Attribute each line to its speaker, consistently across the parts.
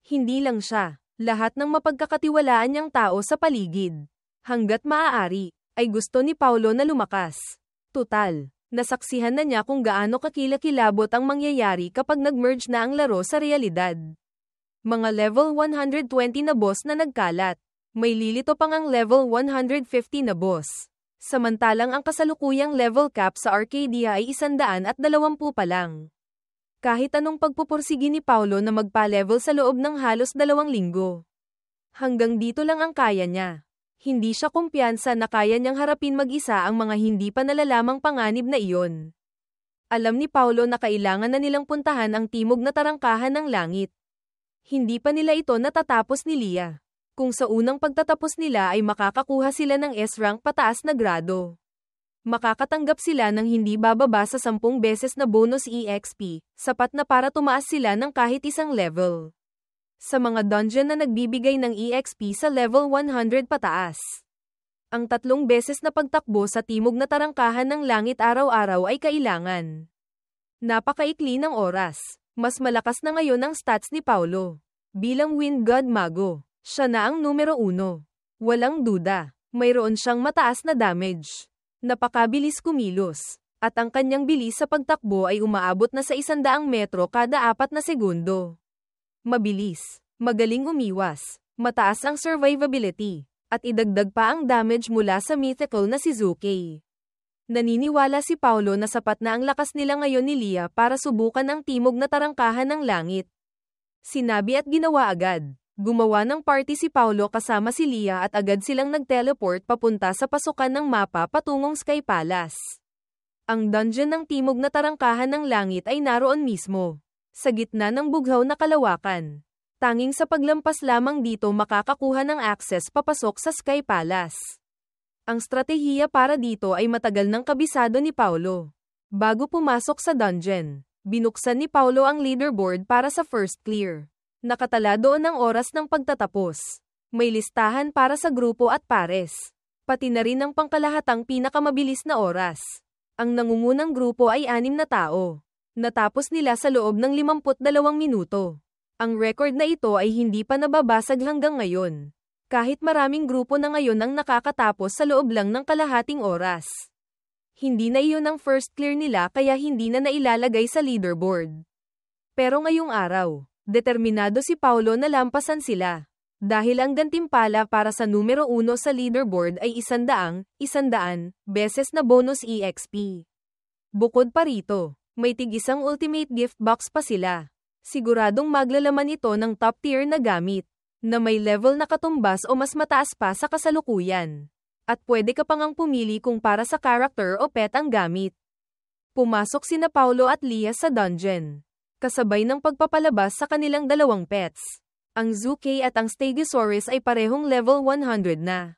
Speaker 1: Hindi lang siya, lahat ng mapagkakatiwalaan niyang tao sa paligid. Hanggat maaari, ay gusto ni Paulo na lumakas. Tutal, nasaksihan na niya kung gaano kakilakilabot ang mangyayari kapag nag-merge na ang laro sa realidad. Mga level 120 na boss na nagkalat. May lilito pang ang level 150 na boss. Samantalang ang kasalukuyang level cap sa Arcadia ay 120 pa lang. Kahit anong pagpupursigi ni Paulo na magpa-level sa loob ng halos 2 linggo. Hanggang dito lang ang kaya niya. Hindi siya kumpiyansa na kaya niyang harapin mag-isa ang mga hindi pa nalalamang panganib na iyon. Alam ni Paulo na kailangan na nilang puntahan ang timog na tarangkahan ng langit. Hindi pa nila ito natatapos ni Leah. Kung sa unang pagtatapos nila ay makakakuha sila ng S-rank pataas na grado. Makakatanggap sila ng hindi bababa sa 10 beses na bonus EXP, sapat na para tumaas sila ng kahit isang level. Sa mga dungeon na nagbibigay ng EXP sa level 100 pataas. Ang 3 beses na pagtakbo sa timog na tarangkahan ng langit araw-araw ay kailangan. Napakaikli ng oras. Mas malakas na ngayon ang stats ni Paulo. Bilang Wind God Mago, siya na ang numero 1. Walang duda, mayroon siyang mataas na damage. Napakabilis kumilos, at ang kanyang bilis sa pagtakbo ay umaabot na sa 100 metro kada 4 na segundo. Mabilis, magaling umiwas, mataas ang survivability, at idagdag pa ang damage mula sa mythical na si Zuke. Naniniwala si Paulo na sapat na ang lakas nila ngayon ni Leah para subukan ang timog na tarangkahan ng langit. Sinabi at ginawa agad. Gumawa ng party si Paulo kasama si Leah at agad silang nag-teleport papunta sa pasukan ng mapa patungong Sky Palace. Ang dungeon ng timog na tarangkahan ng langit ay naroon mismo, sa gitna ng bughaw na kalawakan. Tanging sa paglampas lamang dito makakakuha ng access papasok sa Sky Palace. Ang stratehiya para dito ay matagal ng kabisado ni Paulo. Bago pumasok sa dungeon, binuksan ni Paulo ang leaderboard para sa first clear. Nakatala doon ang oras ng pagtatapos. May listahan para sa grupo at pares. Pati na rin ang pangkalahatang pinakamabilis na oras. Ang nangungunang grupo ay 6 na tao. Natapos nila sa loob ng 52 minuto. Ang record na ito ay hindi pa nababasag hanggang ngayon. Kahit maraming grupo na ngayon ang nakakatapos sa loob lang ng kalahating oras. Hindi na iyon ang first clear nila kaya hindi na nailalagay sa leaderboard. Pero ngayong araw, determinado si Paulo na lampasan sila. Dahil ang gantimpala para sa numero 1 sa leaderboard ay 100 beses na bonus EXP. Bukod pa rito, may tig-isang ultimate gift box pa sila. Siguradong maglalaman ito ng top tier na gamit, na may level na katumbas o mas mataas pa sa kasalukuyan. At pwede ka pang pumili kung para sa character o pet ang gamit. Pumasok sina Paulo at Leah sa dungeon. Kasabay ng pagpapalabas sa kanilang 2 pets. Ang Zuke at ang Stegosaurus ay parehong level 100 na.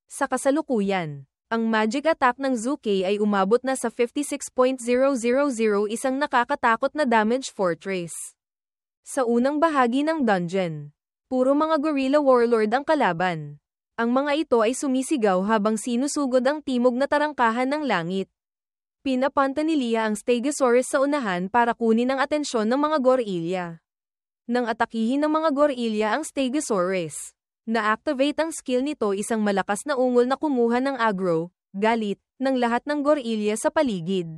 Speaker 1: Sa kasalukuyan, ang magic attack ng Zuke ay umabot na sa 56.000, isang nakakatakot na damage fortress. Sa unang bahagi ng dungeon, puro mga gorilla warlord ang kalaban. Ang mga ito ay sumisigaw habang sinusugod ang timog na tarangkahan ng langit. Pinapanta ni Leah ang Stegosaurus sa unahan para kunin ang atensyon ng mga gorilla. Nang atakihin ng mga gorilla ang Stegosaurus, na-activate ang skill nito, isang malakas na ungol na kumuha ng aggro, galit, ng lahat ng gorilla sa paligid.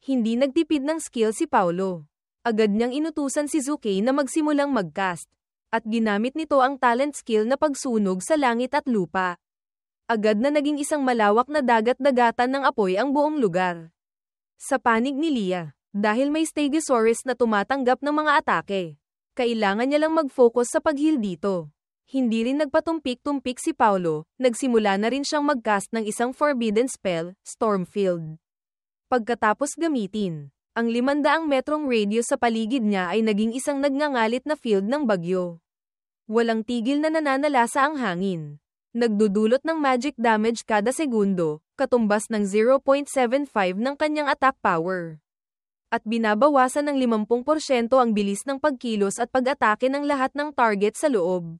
Speaker 1: Hindi nagtipid ng skill si Paulo. Agad niyang inutusan si Zuke na magsimulang mag-cast, at ginamit nito ang talent skill na pagsunog sa langit at lupa. Agad na naging isang malawak na dagat-dagatan ng apoy ang buong lugar. Sa panig ni Leah, dahil may Stegosaurus na tumatanggap ng mga atake, kailangan niya lang mag-focus sa pag-heal dito. Hindi rin nagpatumpik-tumpik si Paulo, nagsimula na rin siyang mag-cast ng isang forbidden spell, Stormfield. Pagkatapos gamitin, ang 500 metrong radius sa paligid niya ay naging isang nagngangalit na field ng bagyo. Walang tigil na nananalasa ang hangin. Nagdudulot ng magic damage kada segundo, katumbas ng 0.75 ng kanyang attack power. At binabawasan ng 50% ang bilis ng pagkilos at pag-atake ng lahat ng target sa loob.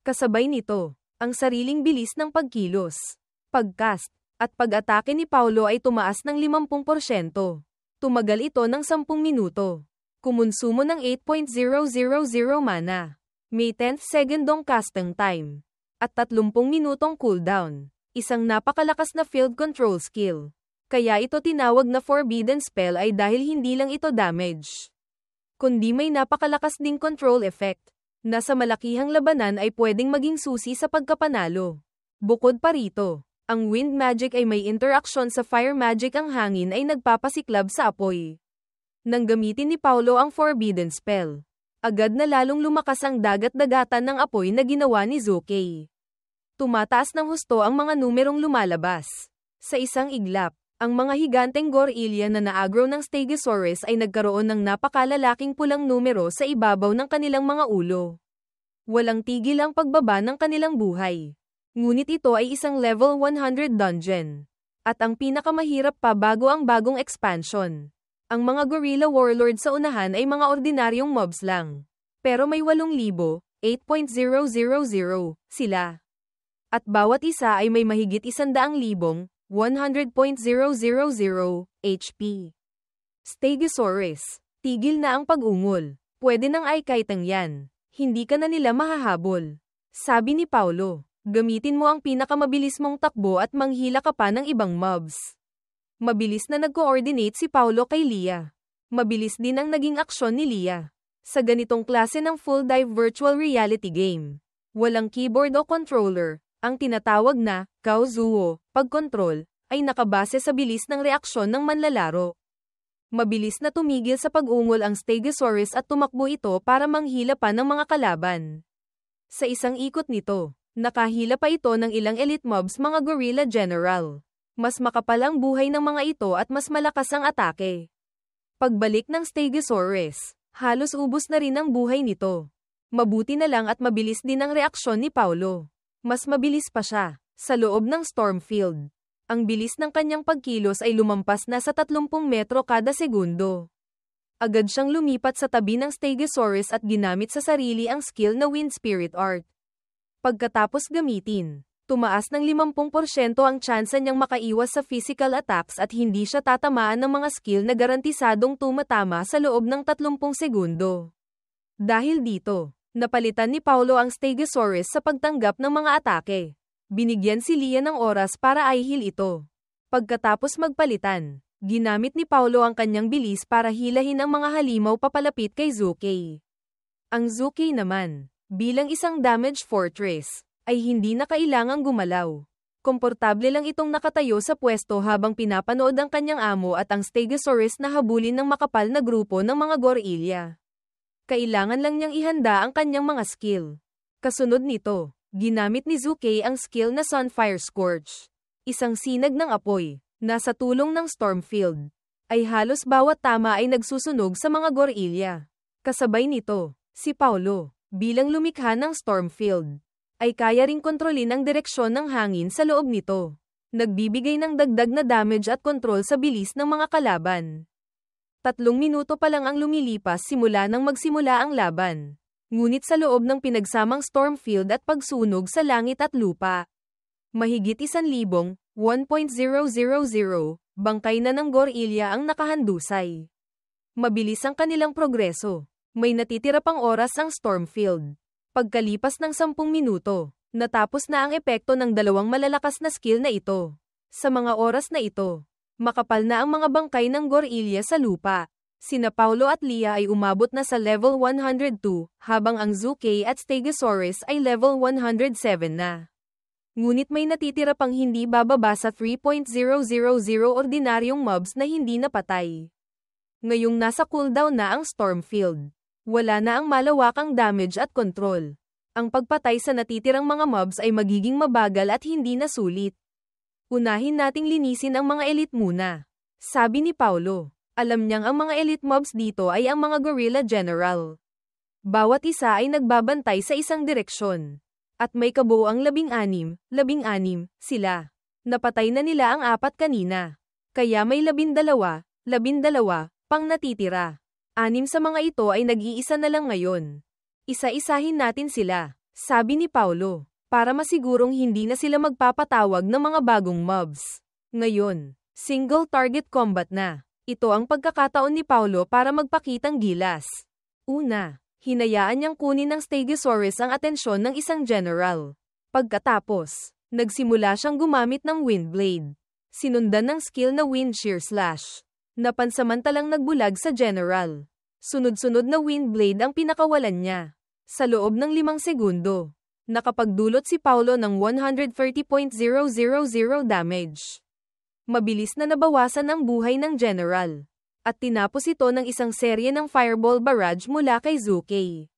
Speaker 1: Kasabay nito, ang sariling bilis ng pagkilos, pagcast, at pag-atake ni Paulo ay tumaas ng 50%. Tumagal ito ng 10 minuto. Kumonsumo ng 8.000 mana. May 10 segundong casting time. At 30 minutong cooldown. Isang napakalakas na field control skill. Kaya ito tinawag na forbidden spell ay dahil hindi lang ito damage, kundi may napakalakas ding control effect, na sa malakihang labanan ay pwedeng maging susi sa pagkapanalo. Bukod pa rito, ang wind magic ay may interaction sa fire magic, ang hangin ay nagpapasiklab sa apoy. Nang gamitin ni Paulo ang forbidden spell, agad na lalong lumakas ang dagat-dagatan ng apoy na ginawa ni Zukei. Tumataas ng husto ang mga numerong lumalabas. Sa isang iglap, ang mga higanteng gorilya na naagro ng Stegosaurus ay nagkaroon ng napakalalaking pulang numero sa ibabaw ng kanilang mga ulo. Walang tigil ang pagbaba ng kanilang buhay. Ngunit ito ay isang level 100 dungeon. At ang pinakamahirap pa bago ang bagong expansion. Ang mga gorilla warlord sa unahan ay mga ordinaryong mobs lang. Pero may 8,000, 8.000 sila. At bawat isa ay may mahigit 100,000, 100.000 HP. Stegosaurus, tigil na ang pag-ungol. Pwede nang ay kaitang yan. Hindi ka na nila mahahabol. Sabi ni Paulo, gamitin mo ang pinakamabilis mong takbo at manghila ka pa ng ibang mobs. Mabilis na nag-coordinate si Paulo kay Lia. Mabilis din ang naging aksyon ni Lia. Sa ganitong klase ng full-dive virtual reality game, walang keyboard o controller. Ang tinatawag na Kaozuo, pag-control, ay nakabase sa bilis ng reaksyon ng manlalaro. Mabilis na tumigil sa pag-ungol ang Stegosaurus at tumakbo ito para manghila pa ng mga kalaban. Sa isang ikot nito, nakahila pa ito ng ilang elite mobs, mga gorilla general. Mas makapal ang buhay ng mga ito at mas malakas ang atake. Pagbalik ng Stegosaurus, halos ubos na rin ang buhay nito. Mabuti na lang at mabilis din ang reaksyon ni Paulo. Mas mabilis pa siya. Sa loob ng Stormfield, ang bilis ng kanyang pagkilos ay lumampas na sa 30 metro kada segundo. Agad siyang lumipat sa tabi ng Stegosaurus at ginamit sa sarili ang skill na Wind Spirit Art. Pagkatapos gamitin, tumaas ng 50% ang tsansa niyang makaiwas sa physical attacks at hindi siya tatamaan ng mga skill na garantisadong tumatama sa loob ng 30 segundo. Dahil dito, napalitan ni Paulo ang Stegosaurus sa pagtanggap ng mga atake. Binigyan si Lia ng oras para i-heal ito. Pagkatapos magpalitan, ginamit ni Paulo ang kanyang bilis para hilahin ang mga halimaw papalapit kay Zukei. Ang Zukei naman, bilang isang damage fortress, ay hindi na kailangang gumalaw. Komportable lang itong nakatayo sa pwesto habang pinapanood ang kanyang amo at ang Stegosaurus na habulin ng makapal na grupo ng mga gorilya. Kailangan lang niyang ihanda ang kanyang mga skill. Kasunod nito, ginamit ni Zukei ang skill na Sunfire Scorch. Isang sinag ng apoy, na sa tulong ng Stormfield, ay halos bawat tama ay nagsusunog sa mga gorilya. Kasabay nito, si Paulo, bilang lumikha ng Stormfield, ay kaya ring kontrolin ang direksyon ng hangin sa loob nito. Nagbibigay ng dagdag na damage at kontrol sa bilis ng mga kalaban. 3 minuto pa lang ang lumilipas simula nang magsimula ang laban. Ngunit sa loob ng pinagsamang Stormfield at pagsunog sa langit at lupa, mahigit 1,000, 1.000, bangkay na ng gorilya ang nakahandusay. Mabilis ang kanilang progreso. May natitira pang oras ang Stormfield. Pagkalipas ng 10 minuto, natapos na ang epekto ng dalawang malalakas na skill na ito. Sa mga oras na ito, makapal na ang mga bangkay ng gorilya sa lupa. Sina Paulo at Lia ay umabot na sa level 102, habang ang Zukei at Stegosaurus ay level 107 na. Ngunit may natitira pang hindi bababa sa 3.000 ordinaryong mobs na hindi napatay. Ngayong nasa cooldown na ang Stormfield, wala na ang malawakang damage at control. Ang pagpatay sa natitirang mga mobs ay magiging mabagal at hindi na sulit. Unahin nating linisin ang mga elite muna, sabi ni Paulo. Alam niyang ang mga elite mobs dito ay ang mga gorilla general. Bawat isa ay nagbabantay sa isang direksyon. At may kabuuang 16 sila. Napatay na nila ang 4 kanina. Kaya may 12 pang natitira. 6 sa mga ito ay nag-iisa na lang ngayon. Isa-isahin natin sila, sabi ni Paulo, para masigurong hindi na sila magpapatawag ng mga bagong mobs. Ngayon, single target combat na. Ito ang pagkakataon ni Paulo para magpakitang gilas. Una, Hinayaan niyang kunin ng Stegosaurus ang atensyon ng isang general. Pagkatapos, nagsimula siyang gumamit ng wind blade. Sinundan ng skill na wind shear slash. Napansamantalang nagbulag sa general. Sunod-sunod na wind blade ang pinakawalan niya. Sa loob ng 5 segundo, nakapagdulot si Paulo ng 130.000 damage. Mabilis na nabawasan ang buhay ng general. At tinapos ito ng isang serye ng fireball barrage mula kay Zuke.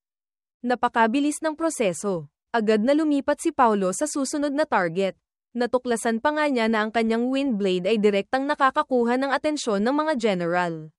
Speaker 1: Napakabilis ng proseso. Agad na lumipat si Paulo sa susunod na target. Natuklasan pa nga niya na ang kanyang wind blade ay direktang nakakakuha ng atensyon ng mga general.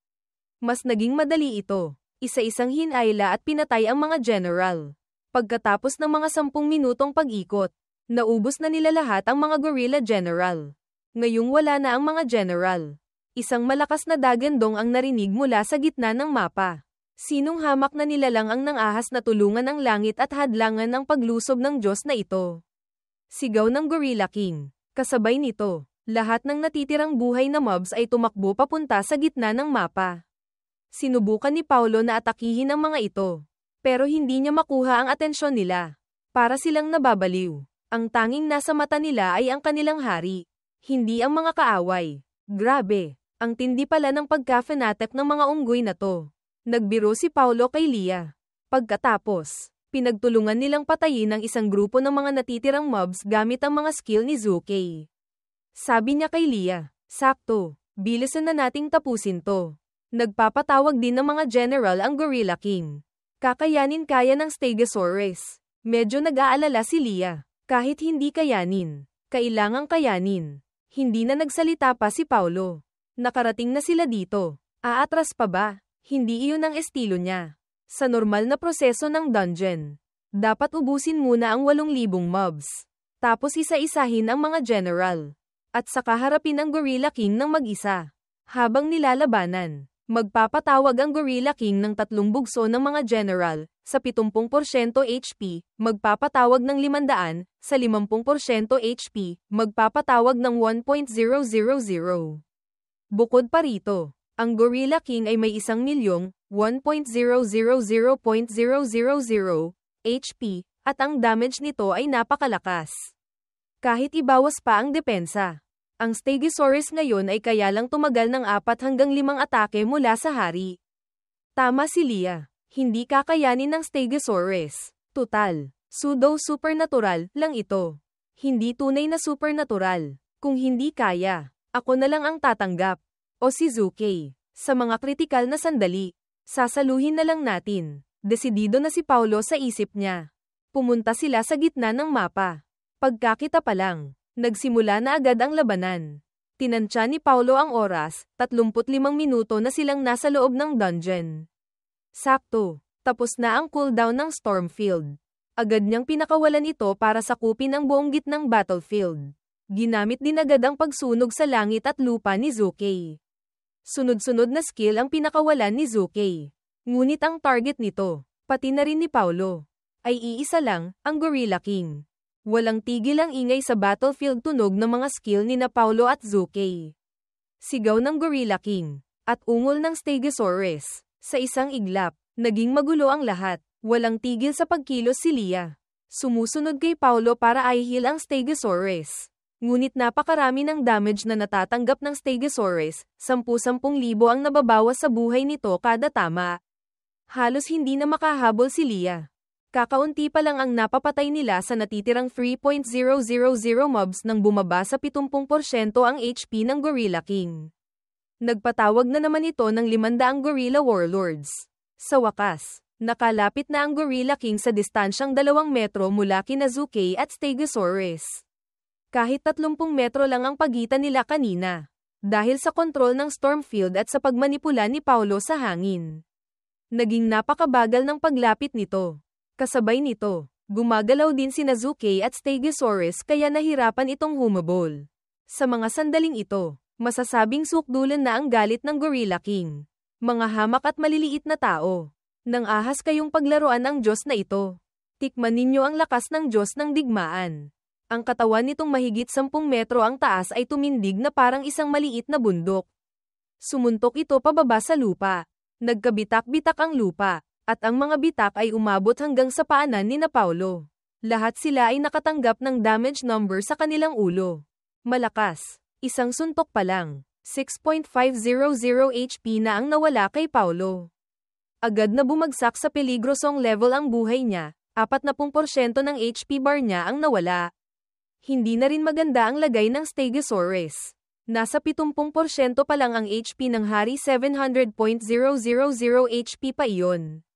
Speaker 1: Mas naging madali ito. Isa-isang hinayla at pinatay ang mga general. Pagkatapos ng mga 10 minutong pag-ikot, naubos na nila lahat ang mga gorilla general. Ngayong wala na ang mga general. Isang malakas na dagandong ang narinig mula sa gitna ng mapa. Sinong hamak na nilalang ang nangahas na tulungan ang langit at hadlangan ang paglusob ng Diyos na ito? Sigaw ng Gorilla King. Kasabay nito, lahat ng natitirang buhay na mobs ay tumakbo papunta sa gitna ng mapa. Sinubukan ni Paulo na atakihin ang mga ito. Pero hindi niya makuha ang atensyon nila. Para silang nababaliw. Ang tanging nasa mata nila ay ang kanilang hari. Hindi ang mga kaaway. Grabe. Ang tindi pala ng pagka-fanatic ng mga unggoy na to. Nagbiro si Paulo kay Lia. Pagkatapos, pinagtulungan nilang patayin ang isang grupo ng mga natitirang mobs gamit ang mga skill ni Zuke. Sabi niya kay Lia, sakto, bilisan na nating tapusin to. Nagpapatawag din ng mga general ang Gorilla King. Kakayanin kaya ng Stegosaurus. Medyo nag-aalala si Lia. Kahit hindi kayanin, kailangang kayanin. Hindi na nagsalita pa si Paulo. Nakarating na sila dito. Aatras pa ba? Hindi iyon ang estilo niya. Sa normal na proseso ng dungeon, dapat ubusin muna ang 8,000 mobs. Tapos isa-isahin ang mga general. At saka harapin ang Gorilla King ng mag-isa. Habang nilalabanan, magpapatawag ang Gorilla King ng 3 bugso ng mga general, sa 70% HP, magpapatawag ng 500, sa 50% HP, magpapatawag ng 1.000. Bukod pa rito, ang Gorilla King ay may 1,000,000, 1.000.000 HP, at ang damage nito ay napakalakas. Kahit ibawas pa ang depensa, ang Stegosaurus ngayon ay kaya lang tumagal ng 4 hanggang 5 atake mula sa hari. Tama si Lia, hindi kakayanin ng Stegosaurus. Tutal, pseudo-supernatural lang ito. Hindi tunay na supernatural. Kung hindi kaya, ako na lang ang tatanggap. O si Zuke. Sa mga kritikal na sandali, sasaluhin na lang natin. Desidido na si Paulo sa isip niya. Pumunta sila sa gitna ng mapa. Pagkakita pa lang, nagsimula na agad ang labanan. Tinansya ni Paulo ang oras, 35 minuto na silang nasa loob ng dungeon. Sakto, tapos na ang cooldown ng Stormfield. Agad niyang pinakawalan ito para sakupin ang buong gitnang battlefield. Ginamit din agad ang pagsunog sa langit at lupa ni Zuke. Sunod-sunod na skill ang pinakawalan ni Zuke. Ngunit ang target nito, pati na rin ni Paulo, ay iisa lang, ang Gorilla King. Walang tigil ang ingay sa battlefield tunog ng mga skill ni na Paulo at Zuke. Sigaw ng Gorilla King, at ungol ng Stegosaurus. Sa isang iglap, naging magulo ang lahat. Walang tigil sa pagkilos si Lia. Sumusunod kay Paulo para i-heal ang Stegosaurus. Ngunit napakarami ng damage na natatanggap ng Stegosaurus, 10,000 ang nababawas sa buhay nito kada tama. Halos hindi na makahabol si Lia. Kakaunti pa lang ang napapatay nila sa natitirang 3.000 mobs nang bumaba sa 70% ang HP ng Gorilla King. Nagpatawag na naman ito ng 500 Gorilla Warlords. Sa wakas, nakalapit na ang Gorilla King sa distansyang 2 metro mula kina Zuke at Stegosaurus. Kahit 30 metro lang ang pagitan nila kanina. Dahil sa kontrol ng Stormfield at sa pagmanipula ni Paulo sa hangin. Naging napakabagal ng paglapit nito. Kasabay nito, gumagalaw din sina Zuke at Stegosaurus kaya nahirapan itong humabol. Sa mga sandaling ito, masasabing sukdulan na ang galit ng Gorilla King. Mga hamak at maliliit na tao. Nang ahas kayong paglaruan ang Diyos na ito. Tikman ninyo ang lakas ng Diyos ng digmaan. Ang katawan nitong mahigit 10 metro ang taas ay tumindig na parang isang maliit na bundok. Sumuntok ito pababa sa lupa. Nagkabitak-bitak ang lupa. At ang mga bitak ay umabot hanggang sa paanan ni na Paulo. Lahat sila ay nakatanggap ng damage number sa kanilang ulo. Malakas. Isang suntok pa lang. 6.500 HP na ang nawala kay Paulo. Agad na bumagsak sa peligrosong level ang buhay niya. 40% ng HP bar niya ang nawala. Hindi na rin maganda ang lagay ng Stegosaurus. Nasa 70% pa lang ang HP ng hari, 700.000 HP pa iyon.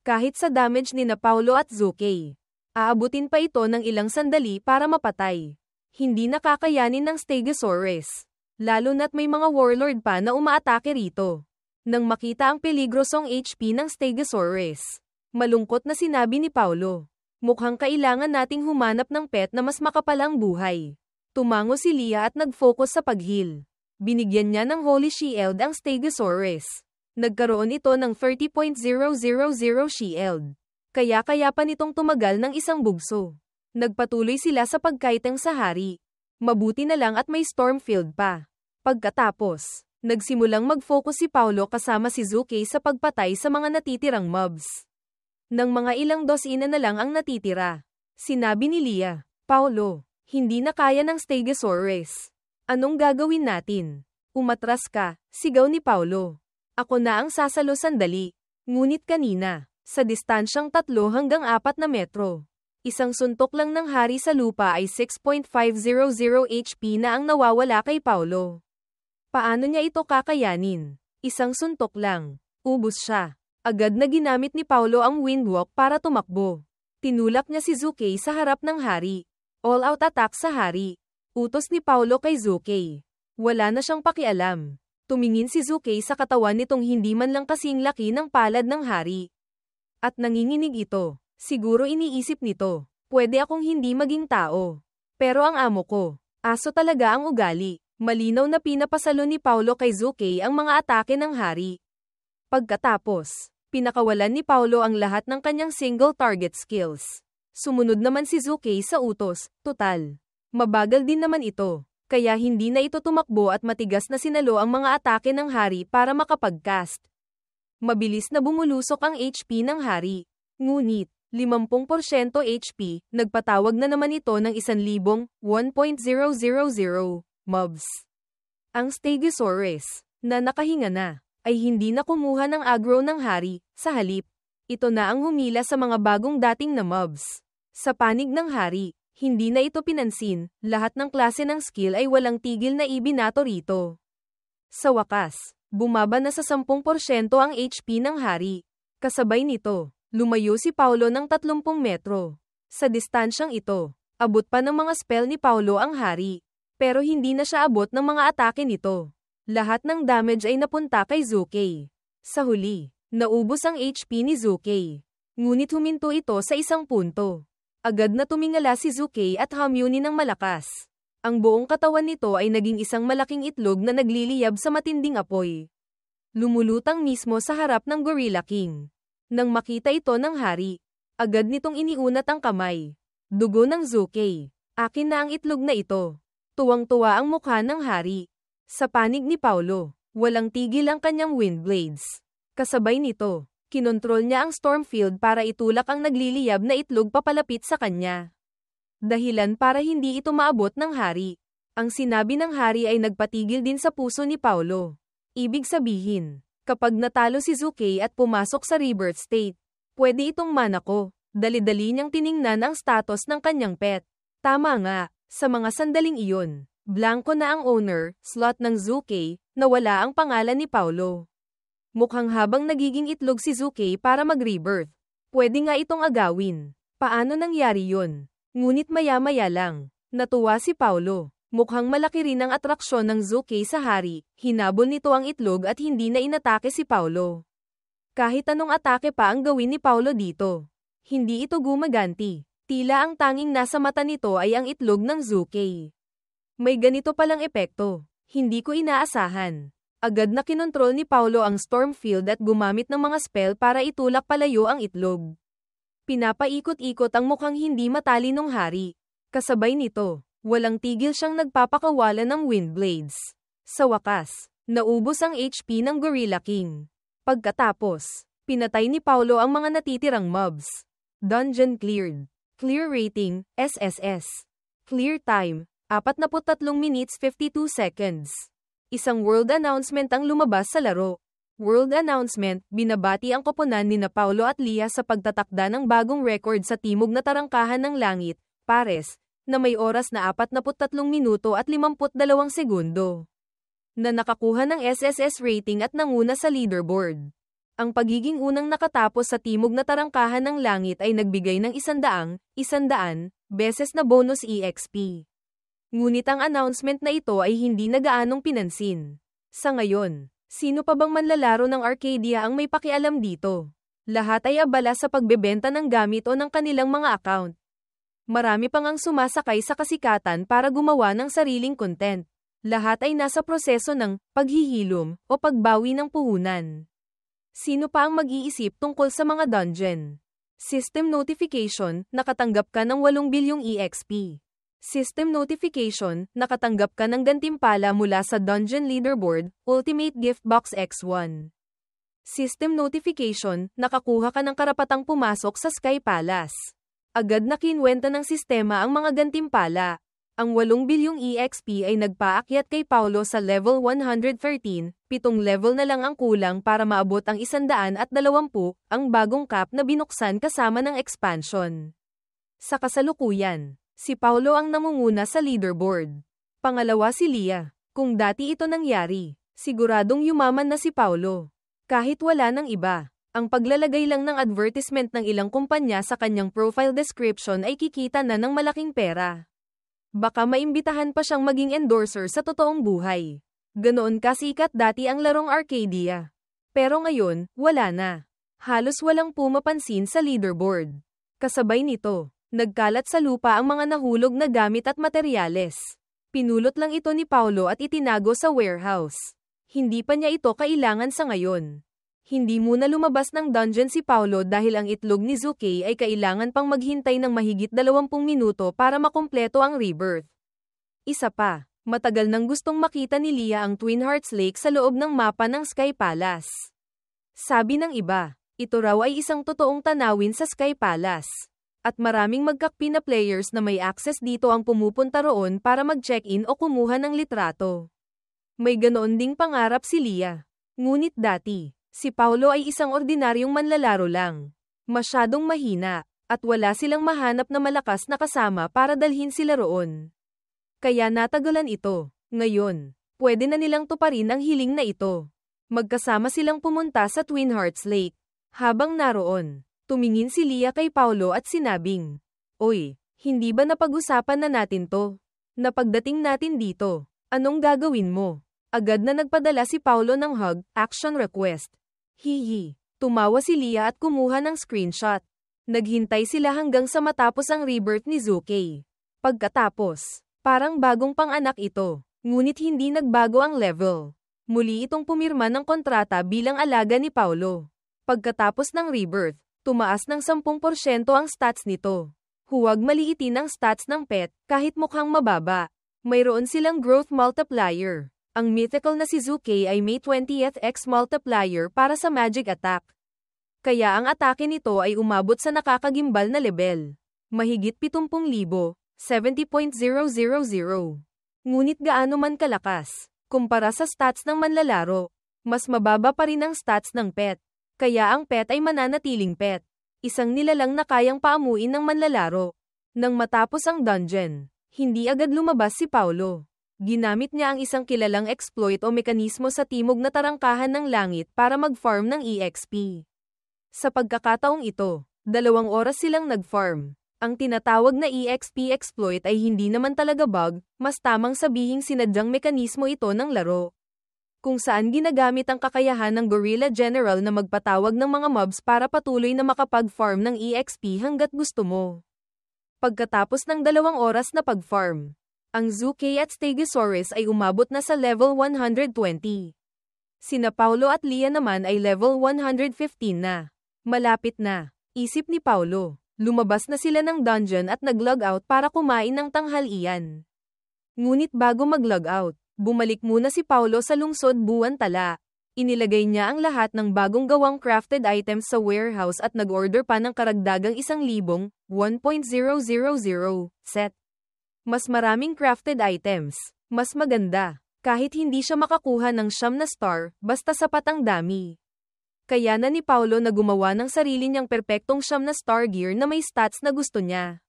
Speaker 1: Kahit sa damage ni na Paulo at Zuke, aabutin pa ito ng ilang sandali para mapatay. Hindi nakakayanin ng Stegosaurus. Lalo na't may mga warlord pa na umaatake rito. Nang makita ang peligrosong HP ng Stegosaurus, malungkot na sinabi ni Paulo, mukhang kailangan nating humanap ng pet na mas makapalang buhay. Tumango si Leah at nag-focus sa pag-heal. Binigyan niya ng Holy Shield ang Stegosaurus. Nagkaroon ito ng 30.000 shield. Kaya pa nitong tumagal ng isang bugso. Nagpatuloy sila sa pagkaitang sa hari. Mabuti na lang at may storm field pa. Pagkatapos, nagsimulang mag-focus si Paulo kasama si Zuke sa pagpatay sa mga natitirang mobs. Nang mga ilang dosina na lang ang natitira, sinabi ni Leah, Paulo, hindi na kaya ng Stegosaurus. Anong gagawin natin? Umatras ka, sigaw ni Paulo. Ako na ang sasalo sandali. Ngunit kanina, sa distansyang 3 hanggang 4 na metro, isang suntok lang ng hari sa lupa ay 6.500 HP na ang nawawala kay Paulo. Paano niya ito kakayanin? Isang suntok lang. Ubos siya. Agad na ginamit ni Paulo ang windwalk para tumakbo. Tinulak niya si Zuke sa harap ng hari. All-out attack sa hari. Utos ni Paulo kay Zuke. Wala na siyang pakialam. Tumingin si Zuke sa katawan nitong hindi man lang kasing laki ng palad ng hari. At nanginginig ito. Siguro iniisip nito, pwede akong hindi maging tao. Pero ang amo ko, aso talaga ang ugali. Malinaw na pinapasalo ni Paulo kay Zuke ang mga atake ng hari. Pagkatapos, pinakawalan ni Paulo ang lahat ng kanyang single target skills. Sumunod naman si Zuke sa utos, total. Mabagal din naman ito. Kaya hindi na ito tumakbo at matigas na sinalo ang mga atake ng hari para makapag-cast. Mabilis na bumulusok ang HP ng hari. Ngunit, 50% HP, nagpatawag na naman ito ng 1,000, 1.000 mobs. Ang Stegosaurus, na nakahinga na, ay hindi na kumuha ng aggro ng hari, sa halip. Ito na ang humila sa mga bagong dating na mobs. Sa panig ng hari, hindi na ito pinansin, lahat ng klase ng skill ay walang tigil na ibinato rito. Sa wakas, bumaba na sa 10% ang HP ng hari. Kasabay nito, lumayo si Paulo ng 30 metro. Sa distansyang ito, abot pa ng mga spell ni Paulo ang hari. Pero hindi na siya abot ng mga atake nito. Lahat ng damage ay napunta kay Zuke. Sa huli, naubos ang HP ni Zuke. Ngunit huminto ito sa isang punto. Agad na tumingala si Zuke at humuni ng malakas. Ang buong katawan nito ay naging isang malaking itlog na nagliliyab sa matinding apoy. Lumulutang mismo sa harap ng Gorilla King. Nang makita ito ng hari, agad nitong iniunat ang kamay. Dugo ng Zuke. Akin na ang itlog na ito. Tuwang-tuwa ang mukha ng hari. Sa panig ni Paulo, walang tigil ang kanyang wind blades. Kasabay nito, kinontrol niya ang storm field para itulak ang nagliliyab na itlog papalapit sa kanya. Dahilan para hindi ito maabot ng hari. Ang sinabi ng hari ay nagpatigil din sa puso ni Paulo. Ibig sabihin, kapag natalo si Zuke at pumasok sa rebirth state, pwede itong manako. Dali-dali niyang tiningnan ang status ng kanyang pet. Tama nga, sa mga sandaling iyon, blanko na ang owner, slot ng Zuke, nawala ang pangalan ni Paulo. Mukhang habang nagiging itlog si Zuke para mag-rebirth, pwede nga itong agawin. Paano nangyari yun? Ngunit maya-maya lang, natuwa si Paulo. Mukhang malaki rin ang atraksyon ng Zuke sa hari, hinabol nito ang itlog at hindi na inatake si Paulo. Kahit anong atake pa ang gawin ni Paulo dito, hindi ito gumaganti. Tila ang tanging nasa mata nito ay ang itlog ng Zuke. May ganito palang epekto, hindi ko inaasahan. Agad na kinontrol ni Paulo ang storm field at gumamit ng mga spell para itulak palayo ang itlog. Pinapaikot-ikot ang mukhang hindi matalinong hari. Kasabay nito, walang tigil siyang nagpapakawala ng wind blades. Sa wakas, naubos ang HP ng Gorilla King. Pagkatapos, Pinatay ni Paulo ang mga natitirang mobs. Dungeon cleared. Clear rating, SSS. Clear time, 43 minutes 52 seconds. Isang world announcement ang lumabas sa laro. World announcement, binabati ang koponan ni Paulo at Lia sa pagtatakda ng bagong record sa timog na tarangkahan ng langit, pares, na may oras na 43 minuto at 52 segundo. Na nakakuha ng SSS rating at nanguna sa leaderboard. Ang pagiging unang nakatapos sa timog na tarangkahan ng langit ay nagbigay ng 100 beses na bonus EXP. Ngunit ang announcement na ito ay hindi na gaanong pinansin. Sa ngayon, sino pa bang manlalaro ng Arcadia ang may pakialam dito? Lahat ay abala sa pagbebenta ng gamit o ng kanilang mga account. Marami pang ang sumasakay sa kasikatan para gumawa ng sariling content. Lahat ay nasa proseso ng paghihilom o pagbawi ng puhunan. Sino pa ang mag-iisip tungkol sa mga dungeon? System notification, nakatanggap ka ng 8 bilyong EXP. System notification, nakatanggap ka ng gantimpala mula sa Dungeon Leaderboard, Ultimate Gift Box X1. System notification, nakakuha ka ng karapatang pumasok sa Sky Palace. Agad na kinwenta ng sistema ang mga gantimpala. Ang 8 bilyong EXP ay nagpaakyat kay Paulo sa level 113, 7 level na lang ang kulang para maabot ang 120, ang bagong cap na binuksan kasama ng expansion. Sa kasalukuyan, si Paulo ang namunguna sa leaderboard. Pangalawa si Lia. Kung dati ito nangyari, siguradong yumaman na si Paulo. Kahit wala ng iba, ang paglalagay lang ng advertisement ng ilang kumpanya sa kanyang profile description ay kikita na ng malaking pera. Baka maimbitahan pa siyang maging endorser sa totoong buhay. Ganoon kasikat dati ang larong Arcadia. Pero ngayon, wala na. Halos walang pumapansin sa leaderboard. Kasabay nito, nagkalat sa lupa ang mga nahulog na gamit at materyales. Pinulot lang ito ni Paulo at itinago sa warehouse. Hindi pa niya ito kailangan sa ngayon. Hindi muna lumabas ng dungeon si Paulo dahil ang itlog ni Zuke ay kailangan pang maghintay ng mahigit 20 minuto para makumpleto ang rebirth. Isa pa, matagal nang gustong makita ni Lia ang Twin Hearts Lake sa loob ng mapa ng Sky Palace. Sabi ng iba, ito raw ay isang totoong tanawin sa Sky Palace. At maraming magkakpi na players na may access dito ang pumupunta roon para mag-check-in o kumuha ng litrato. May ganoon ding pangarap si Lia. Ngunit dati, si Paulo ay isang ordinaryong manlalaro lang. Masyadong mahina, at wala silang mahanap na malakas na kasama para dalhin sila roon. Kaya natagalan ito. Ngayon, pwede na nilang tuparin ang hiling na ito. Magkasama silang pumunta sa Twin Hearts Lake. Habang naroon, tumingin si Lia kay Paulo at sinabing, "Oy, hindi ba napag-usapan na natin to? Napagdating natin dito, anong gagawin mo?" Agad na nagpadala si Paulo ng hug, action request. Hihi. Tumawa si Lia at kumuha ng screenshot. Naghintay sila hanggang sa matapos ang rebirth ni Zuke. Pagkatapos, parang bagong pang-anak ito, ngunit hindi nagbago ang level. Muli itong pumirma ng kontrata bilang alaga ni Paulo. Pagkatapos ng rebirth, tumaas ng 10% ang stats nito. Huwag maliitin ang stats ng pet, kahit mukhang mababa. Mayroon silang growth multiplier. Ang mythical na si Zuke ay may 20th X multiplier para sa magic attack. Kaya ang atake nito ay umabot sa nakakagimbal na level. Mahigit 70,000, 70.000. Ngunit gaano man kalakas, kumpara sa stats ng manlalaro, mas mababa pa rin ang stats ng pet. Kaya ang pet ay mananatiling pet. Isang nilalang na kayang paamuin ng manlalaro. Nang matapos ang dungeon, hindi agad lumabas si Paulo. Ginamit niya ang isang kilalang exploit o mekanismo sa timog na tarangkahan ng langit para mag-farm ng EXP. Sa pagkakataong ito, 2 oras silang nag-farm. Ang tinatawag na EXP exploit ay hindi naman talaga bug, mas tamang sabihing sinadyang mekanismo ito ng laro. Kung saan ginagamit ang kakayahan ng Gorilla General na magpatawag ng mga mobs para patuloy na makapag-farm ng EXP hanggat gusto mo. Pagkatapos ng 2 oras na pag-farm, ang Zuke at Stegosaurus ay umabot na sa level 120. Sina Paulo at Lia naman ay level 115 na. Malapit na, isip ni Paulo. Lumabas na sila ng dungeon at nag-log out para kumain ng tanghalian. Ngunit bago mag-log out, bumalik muna si Paulo sa lungsod Buwan Tala. Inilagay niya ang lahat ng bagong gawang crafted items sa warehouse at nag-order pa ng karagdagang 1,000, 1.000 set. Mas maraming crafted items, mas maganda. Kahit hindi siya makakuha ng 9 na star, basta sapat ang dami. Kaya na ni Paulo na gumawa ng sarili niyang perpektong 9 na star gear na may stats na gusto niya.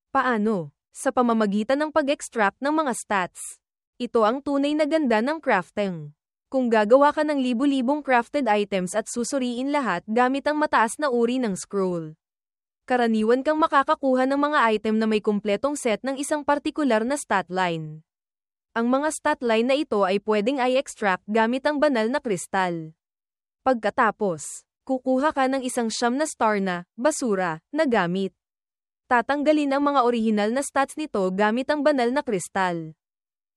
Speaker 1: Paano? Sa pamamagitan ng pag-extract ng mga stats. Ito ang tunay na ganda ng crafting. Kung gagawa ka ng libu-libong crafted items at susuriin lahat gamit ang mataas na uri ng scroll, karaniwan kang makakakuha ng mga item na may kumpletong set ng isang partikular na stat line. Ang mga stat line na ito ay pwedeng i-extract gamit ang banal na kristal. Pagkatapos, kukuha ka ng isang 9 na star na basura na gamit. Tatanggalin ang mga orihinal na stats nito gamit ang banal na kristal.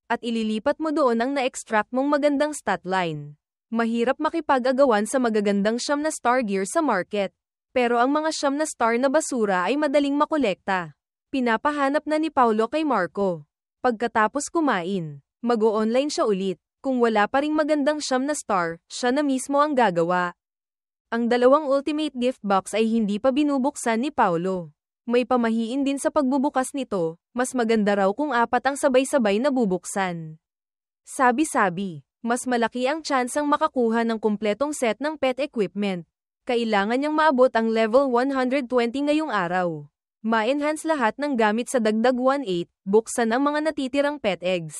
Speaker 1: At ililipat mo doon ang na-extract mong magandang stat line. Mahirap makipag-agawan sa magagandang 9 na star gear sa market. Pero ang mga 9 na star na basura ay madaling makolekta. Pinapahanap na ni Paulo kay Marco. Pagkatapos kumain, mag-o-online siya ulit. Kung wala pa ring magandang 9 na star, siya na mismo ang gagawa. Ang 2 ultimate gift box ay hindi pa binubuksan ni Paulo. May pamahiin din sa pagbubukas nito, mas maganda raw kung 4 ang sabay-sabay na bubuksan. Sabi-sabi, mas malaki ang tsansang makakuha ng kumpletong set ng pet equipment. Kailangan niyang maabot ang level 120 ngayong araw. Ma-enhance lahat ng gamit sa dagdag 1/8, buksan ang mga natitirang pet eggs.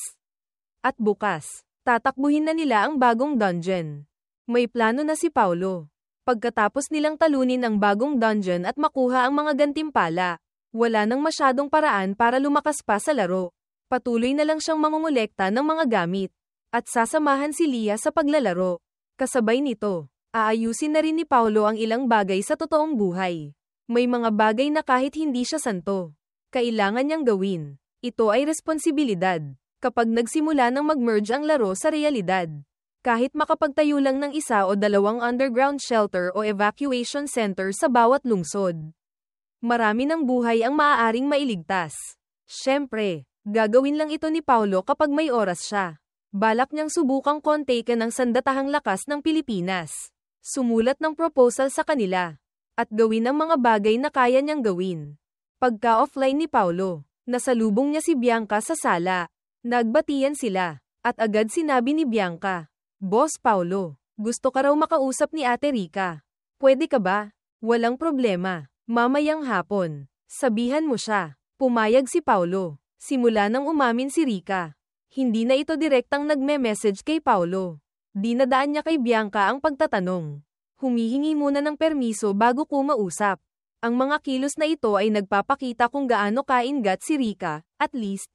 Speaker 1: At bukas, tatakbuhin na nila ang bagong dungeon. May plano na si Paulo. Pagkatapos nilang talunin ang bagong dungeon at makuha ang mga gantimpala, wala nang masyadong paraan para lumakas pa sa laro. Patuloy na lang siyang mangungulekta ng mga gamit. At sasamahan si Leah sa paglalaro. Kasabay nito, aayusin na rin ni Paulo ang ilang bagay sa totoong buhay. May mga bagay na kahit hindi siya santo, kailangan niyang gawin. Ito ay responsibilidad. Kapag nagsimula ng mag-merge ang laro sa realidad, kahit makapagtayo lang ng 1 o 2 underground shelter o evacuation center sa bawat lungsod, marami ng buhay ang maaaring mailigtas. Siyempre, gagawin lang ito ni Paulo kapag may oras siya. Balak niyang subukang kontaken ang sandatahang lakas ng Pilipinas. Sumulat ng proposal sa kanila. At gawin ang mga bagay na kaya niyang gawin. Pagka-offline ni Paulo, nasalubong niya si Bianca sa sala. Nagbatian sila. At agad sinabi ni Bianca, "Boss Paulo, gusto ka raw makausap ni Ate Rica. Pwede ka ba?" "Walang problema. Mamayang hapon. Sabihan mo siya." Pumayag si Paulo. Simula nang umamin si Rica. Hindi na ito direktang nagme-message kay Paulo. Dinadaan niya kay Bianca ang pagtatanong. Humihingi muna ng permiso bago kumausap. Ang mga kilos na ito ay nagpapakita kung gaano kaingat si Rica, at least.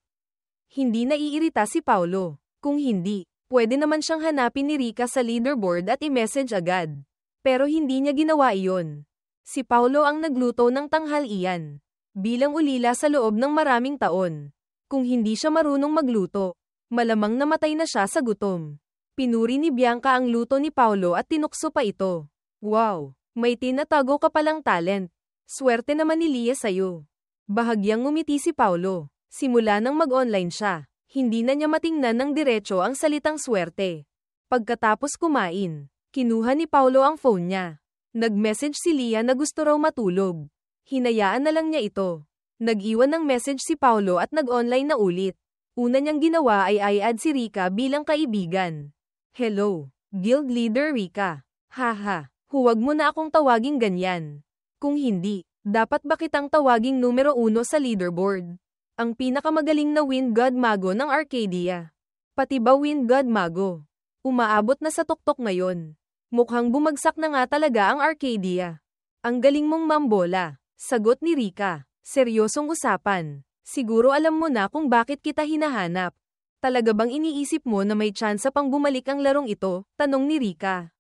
Speaker 1: Hindi naiirita si Paulo. Kung hindi, pwede naman siyang hanapin ni Rica sa leaderboard at i-message agad. Pero hindi niya ginawa iyon. Si Paulo ang nagluto ng tanghalian. Bilang ulila sa loob ng maraming taon. Kung hindi siya marunong magluto, malamang namatay na siya sa gutom. Pinuri ni Bianca ang luto ni Paulo at tinukso pa ito. "Wow, may tinatago ka palang talent. Swerte naman ni Leah sa'yo." Bahagyang ngumiti si Paulo. Simula nang mag-online siya, hindi na niya matingnan ng diretso ang salitang swerte. Pagkatapos kumain, kinuha ni Paulo ang phone niya. Nag-message si Leah na gusto raw matulog. Hinayaan na lang niya ito. Nag-iwan ng message si Paulo at nag-online na ulit. Una niyang ginawa ay i-add si Rica bilang kaibigan. "Hello, Guild Leader Rica. Haha, huwag mo na akong tawaging ganyan. Kung hindi, dapat ba kitang tawaging numero 1 sa leaderboard? Ang pinakamagaling na Wind God Mago ng Arcadia. Pati ba Wind God Mago? Umaabot na sa tuktok ngayon. Mukhang bumagsak na nga talaga ang Arcadia. Ang galing mong mambola." Sagot ni Rica. Seryosong usapan. "Siguro alam mo na kung bakit kita hinahanap. Talaga bang iniisip mo na may tsansa pang bumalik ang larong ito?" Tanong ni Rica.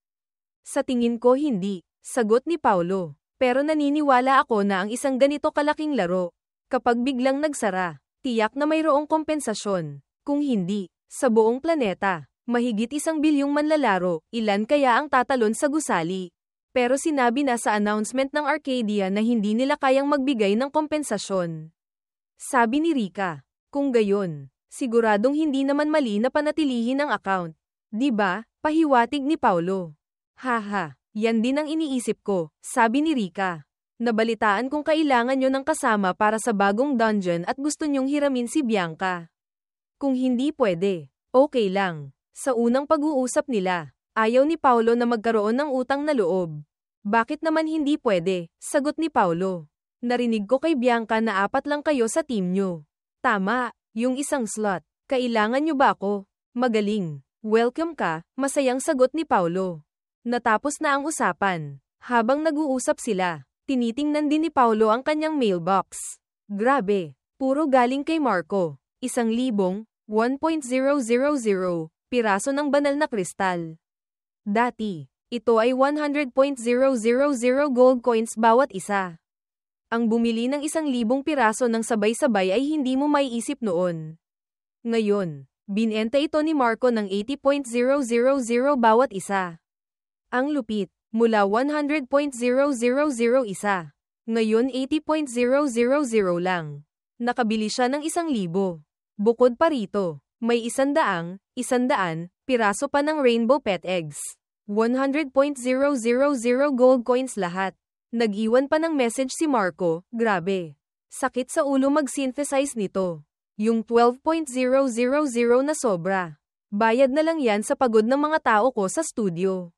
Speaker 1: "Sa tingin ko hindi," sagot ni Paulo. "Pero naniniwala ako na ang isang ganito kalaking laro, kapag biglang nagsara, tiyak na mayroong kompensasyon. Kung hindi, sa buong planeta, mahigit 1 bilyong manlalaro, ilan kaya ang tatalon sa gusali?" Pero sinabi na sa announcement ng Arcadia na hindi nila kayang magbigay ng kompensasyon. Sabi ni Rica, "Kung gayon, siguradong hindi naman mali na panatilihin ang account. Di ba? Pahiwatig ni Paulo. Haha, yan din ang iniisip ko, sabi ni Rika. Nabalitaan kung kailangan nyo ng kasama para sa bagong dungeon at gusto nyong hiramin si Bianca. Kung hindi pwede, okay lang. Sa unang pag-uusap nila, ayaw ni Paulo na magkaroon ng utang na loob. Bakit naman hindi pwede? Sagot ni Paulo. Narinig ko kay Bianca na 4 lang kayo sa team nyo. Tama, yung isang slot. Kailangan nyo ba ako? Magaling. Welcome ka, masayang sagot ni Paulo. Natapos na ang usapan. Habang nag-uusap sila, tinitingnan din ni Paulo ang kanyang mailbox. Grabe, puro galing kay Marco. 1,000, 1.000 piraso ng banal na kristal. Dati, ito ay 100.000 gold coins bawat isa. Ang bumili ng 1,000 piraso ng sabay-sabay ay hindi mo maiisip noon. Ngayon, binenta ito ni Marco ng 80.000 bawat isa. Ang lupit, mula 100.000 isa. Ngayon 80.000 lang. Nakabili siya ng 1,000. Bukod pa rito, may 100 piraso pa ng rainbow pet eggs. 100.000 gold coins lahat. Nag-iwan pa ng message si Marco, grabe. Sakit sa ulo mag-synthesize nito. Yung 12.000 na sobra. Bayad na lang yan sa pagod ng mga tao ko sa studio.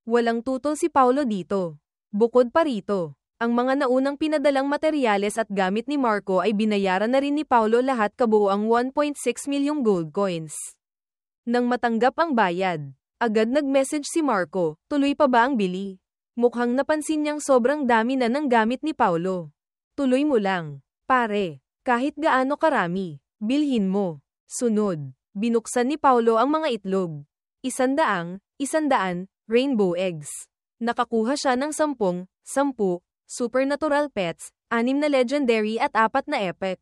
Speaker 1: Walang tutol si Paulo dito. Bukod pa rito, ang mga naunang pinadalang materyales at gamit ni Marco ay binayaran na rin ni Paulo lahat kabuuang 1.6 milyong gold coins. Nang matanggap ang bayad, agad nag-message si Marco, tuloy pa ba ang bili? Mukhang napansin niyang sobrang dami na ng gamit ni Paulo. Tuloy mo lang, pare, kahit gaano karami, bilhin mo. Sunod, binuksan ni Paulo ang mga itlog. 100 rainbow eggs. Nakakuha siya ng 10 supernatural pets, 6 na legendary at 4 na epic.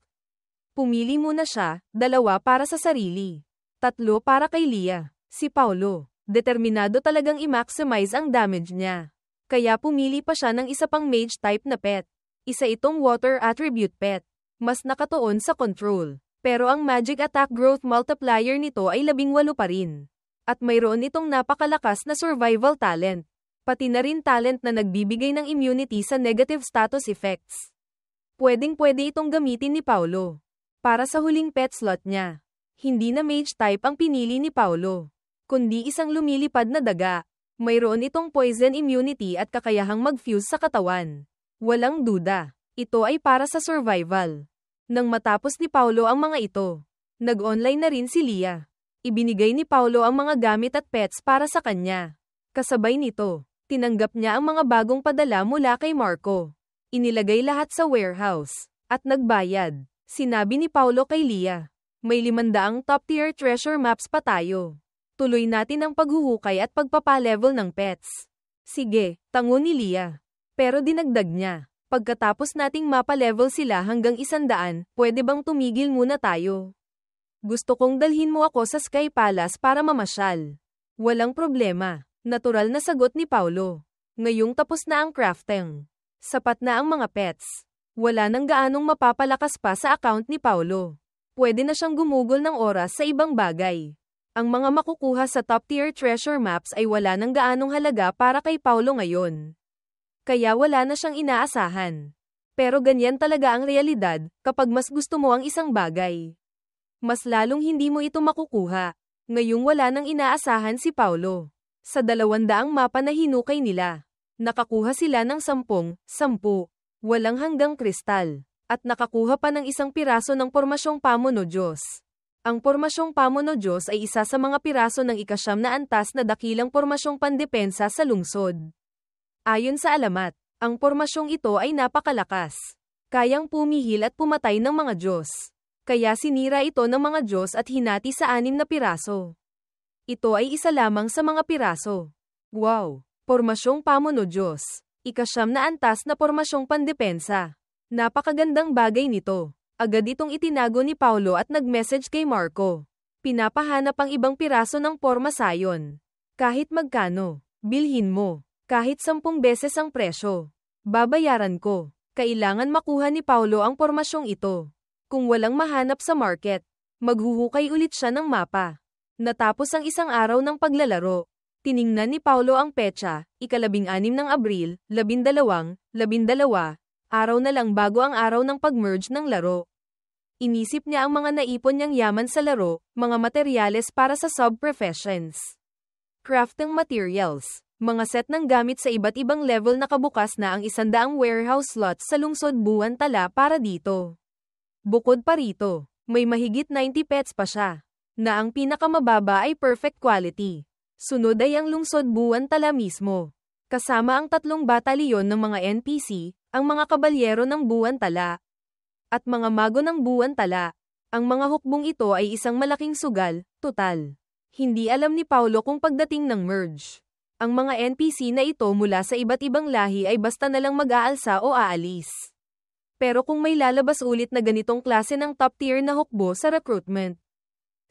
Speaker 1: Pumili muna siya, 2 para sa sarili. 3 para kay Lia. Si Paulo, determinado talagang i-maximize ang damage niya. Kaya pumili pa siya ng isa pang mage type na pet. Isa itong water attribute pet. Mas nakatuon sa control. Pero ang magic attack growth multiplier nito ay 18 pa rin. At mayroon itong napakalakas na survival talent. Pati na rin talent na nagbibigay ng immunity sa negative status effects. Pwedeng-pwede itong gamitin ni Paulo. Para sa huling pet slot niya. Hindi na mage type ang pinili ni Paulo. Kundi isang lumilipad na daga. Mayroon itong poison immunity at kakayahang mag-fuse sa katawan. Walang duda. Ito ay para sa survival. Nang matapos ni Paulo ang mga ito, nag-online na rin si Lia. Ibinigay ni Paulo ang mga gamit at pets para sa kanya. Kasabay nito, tinanggap niya ang mga bagong padala mula kay Marco. Inilagay lahat sa warehouse. At nagbayad. Sinabi ni Paulo kay Lia, may 500 top-tier treasure maps pa tayo. Tuloy natin ang paghuhukay at pagpapalevel ng pets. Sige, tango ni Lia. Pero dinagdag niya, pagkatapos nating mapa-level sila hanggang 100, pwede bang tumigil muna tayo? Gusto kong dalhin mo ako sa Sky Palace para mamasyal. Walang problema. Natural na sagot ni Paulo. Ngayong tapos na ang crafting. Sapat na ang mga pets. Wala nang gaanong mapapalakas pa sa account ni Paulo. Pwede na siyang gumugol ng oras sa ibang bagay. Ang mga makukuha sa top-tier treasure maps ay wala nang gaanong halaga para kay Paulo ngayon. Kaya wala na siyang inaasahan. Pero ganyan talaga ang realidad kapag mas gusto mo ang isang bagay. Mas lalong hindi mo ito makukuha. Ngayong wala nang inaasahan si Paulo. Sa 200 mapa na hinukay nila, nakakuha sila ng 10, walang hanggang kristal, at nakakuha pa ng 1 piraso ng pormasyong Pamono Diyos. Ang pormasyong Pamono Diyos ay isa sa mga piraso ng 9 na antas na dakilang pormasyong pandepensa sa lungsod. Ayon sa alamat, ang pormasyong ito ay napakalakas. Kayang pumihil at pumatay ng mga Diyos. Kaya sinira ito ng mga Diyos at hinati sa 6 na piraso. Ito ay isa lamang sa mga piraso. Wow! Pormasyong Pamono Diyos. 9 na antas na pormasyong pandepensa. Napakagandang bagay nito. Agad itong itinago ni Paulo at nag-message kay Marco. Pinapahanap ang ibang piraso ng porma sayon. Kahit magkano, bilhin mo. Kahit 10 beses ang presyo. Babayaran ko. Kailangan makuha ni Paulo ang pormasyong ito. Kung walang mahanap sa market, maghuhukay ulit siya ng mapa. Natapos ang 1 araw ng paglalaro, Tiningnan ni Paulo ang petsa, ika-12 ng Abril, 12, araw na lang bago ang araw ng pag-merge ng laro. Inisip niya ang mga naipon niyang yaman sa laro, mga materyales para sa sub-professions. Crafting materials, mga set ng gamit sa iba't ibang level na kabukas na ang 100 warehouse slots sa lungsod Buwan Tala para dito. Bukod pa rito, may mahigit 90 pets pa siya, na ang pinakamababa ay perfect quality. Sunod ay ang lungsod Buwan Tala mismo. Kasama ang 3 batalyon ng mga NPC, ang mga kabalyero ng Buwan Tala, at mga mago ng Buwan Tala. Ang mga hukbong ito ay isang malaking sugal, total. Hindi alam ni Paulo kung pagdating ng merge, ang mga NPC na ito mula sa iba't ibang lahi ay basta na lang mag-aalsa o aalis. Pero kung may lalabas ulit na ganitong klase ng top tier na hukbo sa recruitment,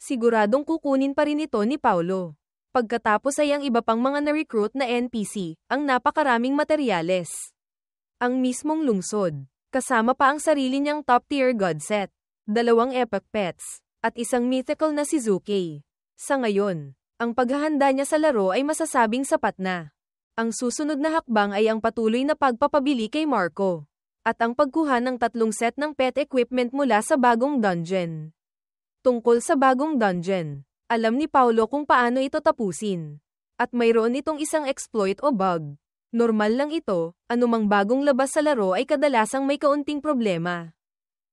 Speaker 1: siguradong kukunin pa rin ito ni Paulo. Pagkatapos ay ang iba pang mga na-recruit na NPC, ang napakaraming materyales. Ang mismong lungsod, kasama pa ang sarili niyang top-tier god set, 2 epic pets, at isang mythical na si Zuki. Sa ngayon, ang paghahanda niya sa laro ay masasabing sapat na. Ang susunod na hakbang ay ang patuloy na pagpapabili kay Marco, at ang pagkuha ng 3 set ng pet equipment mula sa bagong dungeon. Tungkol sa bagong dungeon, alam ni Paulo kung paano ito tapusin. At mayroon itong isang exploit o bug. Normal lang ito, anumang bagong labas sa laro ay kadalasang may kaunting problema.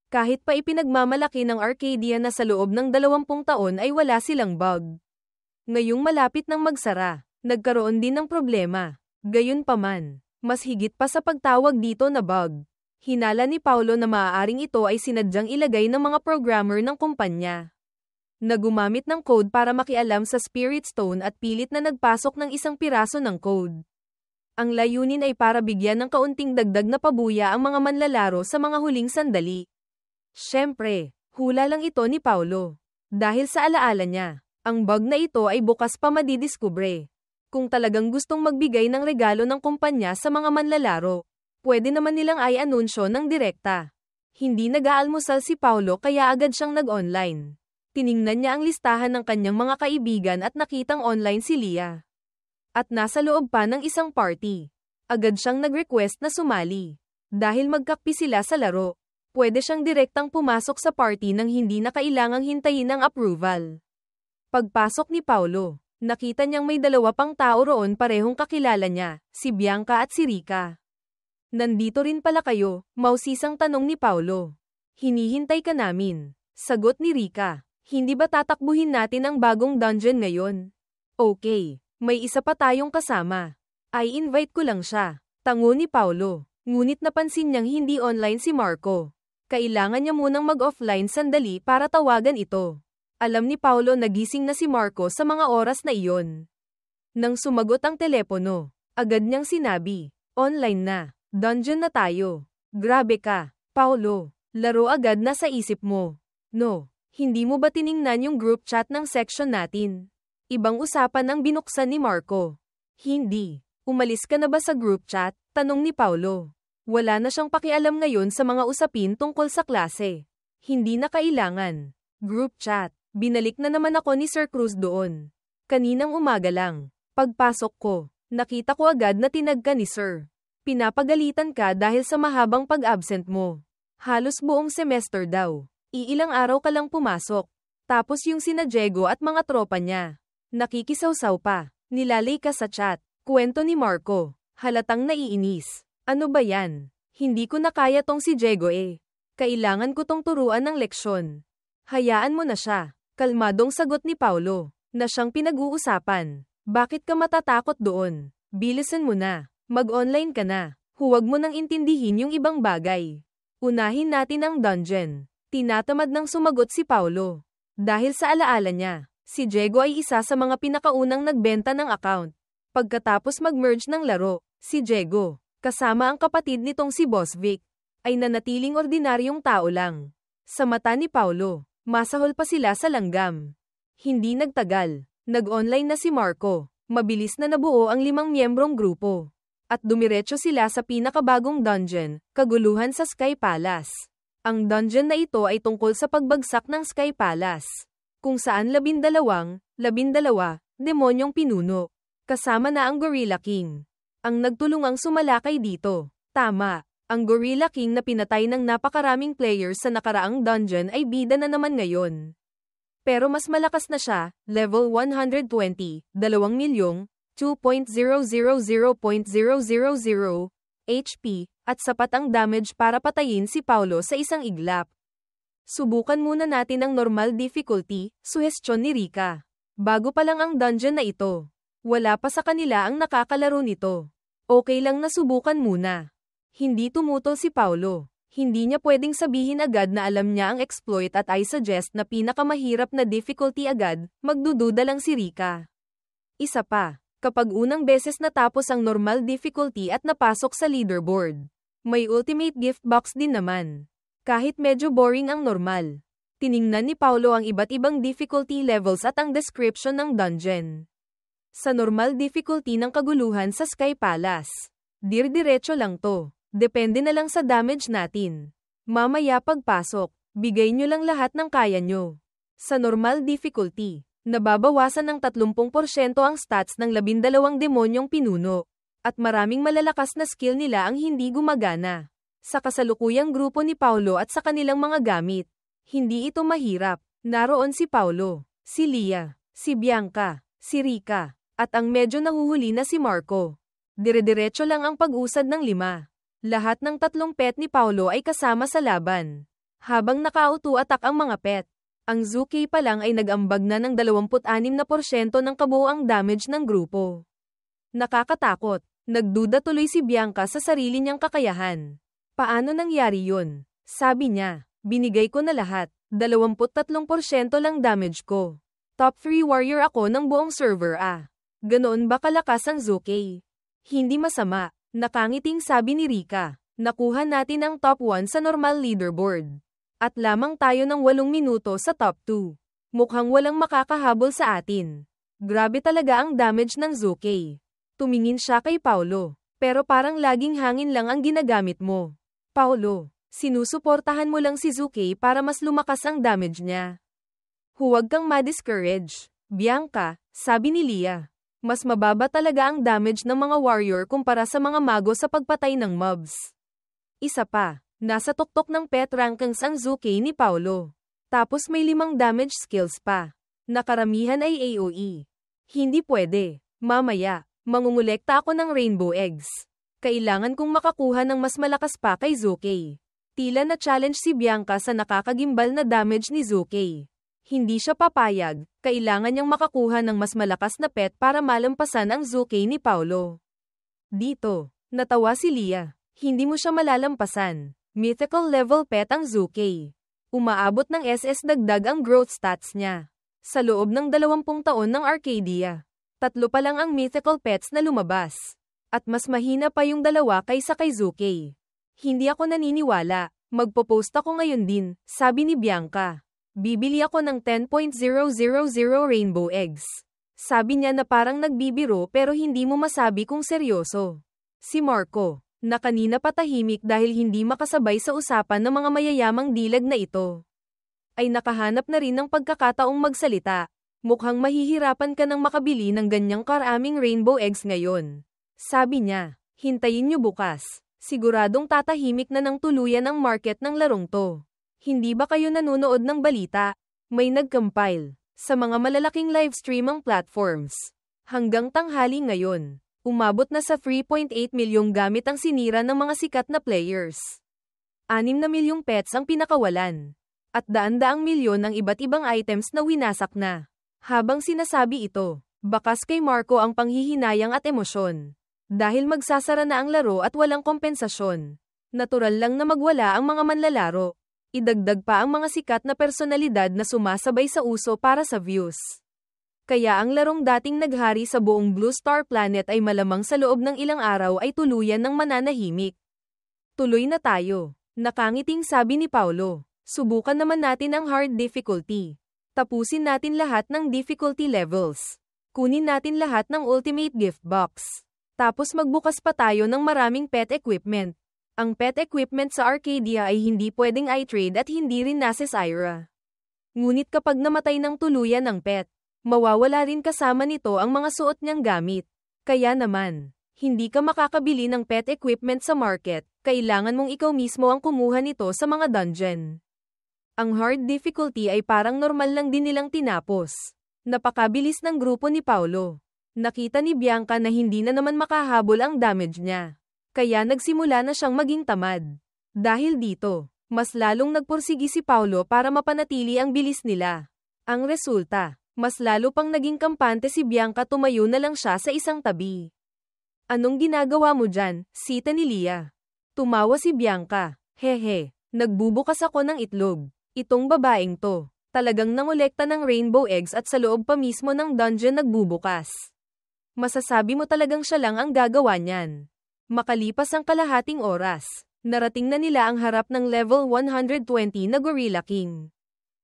Speaker 1: Kahit pa ipinagmamalaki ng Arcadia na sa loob ng 20 taon ay wala silang bug. Ngayong malapit ng magsara, nagkaroon din ng problema. Gayunpaman, mas higit pa sa pagtawag dito na bug. Hinala ni Paulo na maaaring ito ay sinadyang ilagay ng mga programmer ng kumpanya, na gumamit ng code para makialam sa Spirit Stone at pilit na nagpasok ng isang piraso ng code. Ang layunin ay para bigyan ng kaunting dagdag na pabuya ang mga manlalaro sa mga huling sandali. Siyempre, hula lang ito ni Paulo. Dahil sa alaala niya, ang bug na ito ay bukas pa madidiskubre. Kung talagang gustong magbigay ng regalo ng kumpanya sa mga manlalaro, pwede naman nilang ay anunsyo ng direkta. Hindi nag-aalmusal si Paulo kaya agad siyang nag-online. Tiningnan niya ang listahan ng kanyang mga kaibigan at nakitang online si Leah. At nasa loob pa ng isang party. Agad siyang nag-request na sumali. Dahil magkakpi sila sa laro, pwede siyang direktang pumasok sa party nang hindi na kailangang hintayin ang approval. Pagpasok ni Paulo, nakita niyang may 2 pang tao roon parehong kakilala niya, si Bianca at si Rika. Nandito rin pala kayo, mausisang tanong ni Paulo. Hinihintay ka namin, sagot ni Rika. Hindi ba tatakbuhin natin ang bagong dungeon ngayon? Okay, may isa pa tayong kasama. Ay invite ko lang siya. Tango ni Paulo. Ngunit napansin niyang hindi online si Marco. Kailangan niya munang mag-offline sandali para tawagan ito. Alam ni Paulo na gising na si Marco sa mga oras na iyon. Nang sumagot ang telepono, agad niyang sinabi, online na, dungeon na tayo. Grabe ka, Paulo. Laro agad na sa isip mo. No. Hindi mo ba tiningnan yung group chat ng section natin? Ibang usapan ang binuksan ni Marco. Hindi. Umalis ka na ba sa group chat? Tanong ni Paulo. Wala na siyang pakialam ngayon sa mga usapin tungkol sa klase. Hindi na kailangan. Group chat. Binalik na naman ako ni Sir Cruz doon. Kaninang umaga lang. Pagpasok ko, nakita ko agad na tinag ka ni Sir. Pinapagalitan ka dahil sa mahabang pag-absent mo. Halos buong semester daw. Iilang araw ka lang pumasok. Tapos yung sina Diego at mga tropa niya. Nakikisawsaw pa. Nilalay ka sa chat. Kwento ni Marco. Halatang naiinis. Ano ba yan? Hindi ko na kaya tong si Diego eh. Kailangan ko tong turuan ng leksyon. Hayaan mo na siya. Kalmadong sagot ni Paulo. Na siyang pinag-uusapan. Bakit ka matatakot doon? Bilisan mo na. Mag-online ka na. Huwag mo nang intindihin yung ibang bagay. Unahin natin ang dungeon. Tinatamad nang sumagot si Paulo. Dahil sa alaala niya, si Diego ay isa sa mga pinakaunang nagbenta ng account. Pagkatapos mag-merge ng laro, si Diego, kasama ang kapatid nitong si Boss Vic, ay nanatiling ordinaryong tao lang. Sa mata ni Paulo, masahol pa sila sa langgam. Hindi nagtagal, nag-online na si Marco, mabilis na nabuo ang 5 miyembrong grupo. At dumiretso sila sa pinakabagong dungeon, kaguluhan sa Sky Palace. Ang dungeon na ito ay tungkol sa pagbagsak ng Sky Palace, kung saan 12 demonyong pinuno. Kasama na ang Gorilla King. Ang nagtulungang sumalakay dito. Tama, ang Gorilla King na pinatay ng napakaraming players sa nakaraang dungeon ay bida na naman ngayon. Pero mas malakas na siya, level 120, 2,000,000, 2.000.000 HP, at sapat ang damage para patayin si Paulo sa isang iglap. Subukan muna natin ang normal difficulty, suhestyon ni Rika. Bago pa lang ang dungeon na ito. Wala pa sa kanila ang nakakalaro nito. Okay lang na subukan muna. Hindi tumutol si Paulo. Hindi niya pwedeng sabihin agad na alam niya ang exploit at I suggest na pinakamahirap na difficulty agad, magdududa lang si Rika. Isa pa, kapag unang beses natapos ang normal difficulty at napasok sa leaderboard, may ultimate gift box din naman. Kahit medyo boring ang normal. Tiningnan ni Paulo ang iba't ibang difficulty levels at ang description ng dungeon. Sa normal difficulty ng kaguluhan sa Sky Palace, dir-diretso lang to. Depende na lang sa damage natin. Mamaya pagpasok, bigay nyo lang lahat ng kaya nyo. Sa normal difficulty, nababawasan ng 30% ang stats ng 12 demonyong pinuno. At maraming malalakas na skill nila ang hindi gumagana. Sa kasalukuyang grupo ni Paulo at sa kanilang mga gamit, hindi ito mahirap. Naroon si Paulo, si Lia, si Bianca, si Rika, at ang medyo nahuhuli na si Marco. Dire-diretso lang ang pag-usad ng 5. Lahat ng 3 pet ni Paulo ay kasama sa laban. Habang nakauto-atak ang mga pet, ang Zuki pa lang ay nag-ambag na ng 26% ng kabuuang damage ng grupo. Nakakatakot. Nagduda tuloy si Bianca sa sarili niyang kakayahan. Paano nangyari yun? Sabi niya, binigay ko na lahat. 23% lang damage ko. Top 3 warrior ako ng buong server Ganoon ba kalakas ang Zuki? Hindi masama. Nakangiting sabi ni Rika. Nakuha natin ang top 1 sa normal leaderboard. At lamang tayo ng 8 minuto sa top 2. Mukhang walang makakahabol sa atin. Grabe talaga ang damage ng Zuki. Tumingin siya kay Paulo. Pero parang laging hangin lang ang ginagamit mo. Paulo, sinusuportahan mo lang si Zuki para mas lumakas ang damage niya. Huwag kang ma-discourage. Bianca, sabi ni Lia. Mas mababa talaga ang damage ng mga warrior kumpara sa mga mago sa pagpatay ng mobs. Isa pa, nasa tuktok ng pet rankings ang Zuki ni Paulo. Tapos may 5 damage skills pa. Nakaramihan ay AoE. Hindi pwede. Mamaya, mangungulekta ako ng rainbow eggs. Kailangan kong makakuha ng mas malakas pa kay Zuki. Tila na challenge si Bianca sa nakakagimbal na damage ni Zuki. Hindi siya papayag, kailangan niyang makakuha ng mas malakas na pet para malampasan ang Zuki ni Paulo. Dito, natawa si Lia. Hindi mo siya malalampasan. Mythical level pet ang Zuki. Umaabot ng SS dagdag ang growth stats niya. Sa loob ng 20 taon ng Arcadia, 3 pa lang ang mythical pets na lumabas. At mas mahina pa yung 2 kaysa kay Zuki. Hindi ako naniniwala. Magpo-post ako ngayon din, sabi ni Bianca. Bibili ako ng 10.000 rainbow eggs. Sabi niya na parang nagbibiro pero hindi mo masabi kung seryoso. Si Marco, na kanina patahimik dahil hindi makasabay sa usapan ng mga mayayamang dilag na ito, ay nakahanap na rin ng pagkakataong magsalita. Mukhang mahihirapan ka ng makabili ng ganyang karaming rainbow eggs ngayon. Sabi niya, hintayin niyo bukas. Siguradong tatahimik na ng tuluyan ang market ng larong to. Hindi ba kayo nanonood ng balita? May nag-compile sa mga malalaking live streaming platforms. Hanggang tanghali ngayon, umabot na sa 3.8 milyong gamit ang sinira ng mga sikat na players. 6 na milyong pets ang pinakawalan. At daan-daang milyon ang iba't ibang items na winasak na. Habang sinasabi ito, bakas kay Marco ang panghihinayang at emosyon. Dahil magsasara na ang laro at walang kompensasyon. Natural lang na magwala ang mga manlalaro. Idagdag pa ang mga sikat na personalidad na sumasabay sa uso para sa views. Kaya ang larong dating naghari sa buong Blue Star Planet ay malamang sa loob ng ilang araw ay tuluyan ng mananahimik. Tuloy na tayo. Nakangiting sabi ni Paulo. Subukan naman natin ang hard difficulty. Tapusin natin lahat ng difficulty levels. Kunin natin lahat ng ultimate gift box. Tapos magbukas pa tayo ng maraming pet equipment. Ang pet equipment sa Arcadia ay hindi pwedeng i-trade at hindi rin nasa Ira. Ngunit kapag namatay ng tuluyan ng pet, mawawala rin kasama nito ang mga suot niyang gamit. Kaya naman, hindi ka makakabili ng pet equipment sa market, kailangan mong ikaw mismo ang kumuha nito sa mga dungeon. Ang hard difficulty ay parang normal lang din nilang tinapos. Napakabilis ng grupo ni Paulo. Nakita ni Bianca na hindi na naman makahabol ang damage niya. Kaya nagsimula na siyang maging tamad. Dahil dito, mas lalong nagpursigi si Paulo para mapanatili ang bilis nila. Ang resulta, mas lalo pang naging kampante si Bianca, tumayo na lang siya sa isang tabi. Anong ginagawa mo dyan, sita ni Lia? Tumawa si Bianca. Hehe, nagbubukas ako ng itlog. Itong babaeng to, talagang nangolekta ng rainbow eggs at sa loob pa mismo ng dungeon nagbubukas. Masasabi mo talagang siya lang ang gagawa niyan. Makalipas ang kalahating oras, narating na nila ang harap ng level 120 na Gorilla King.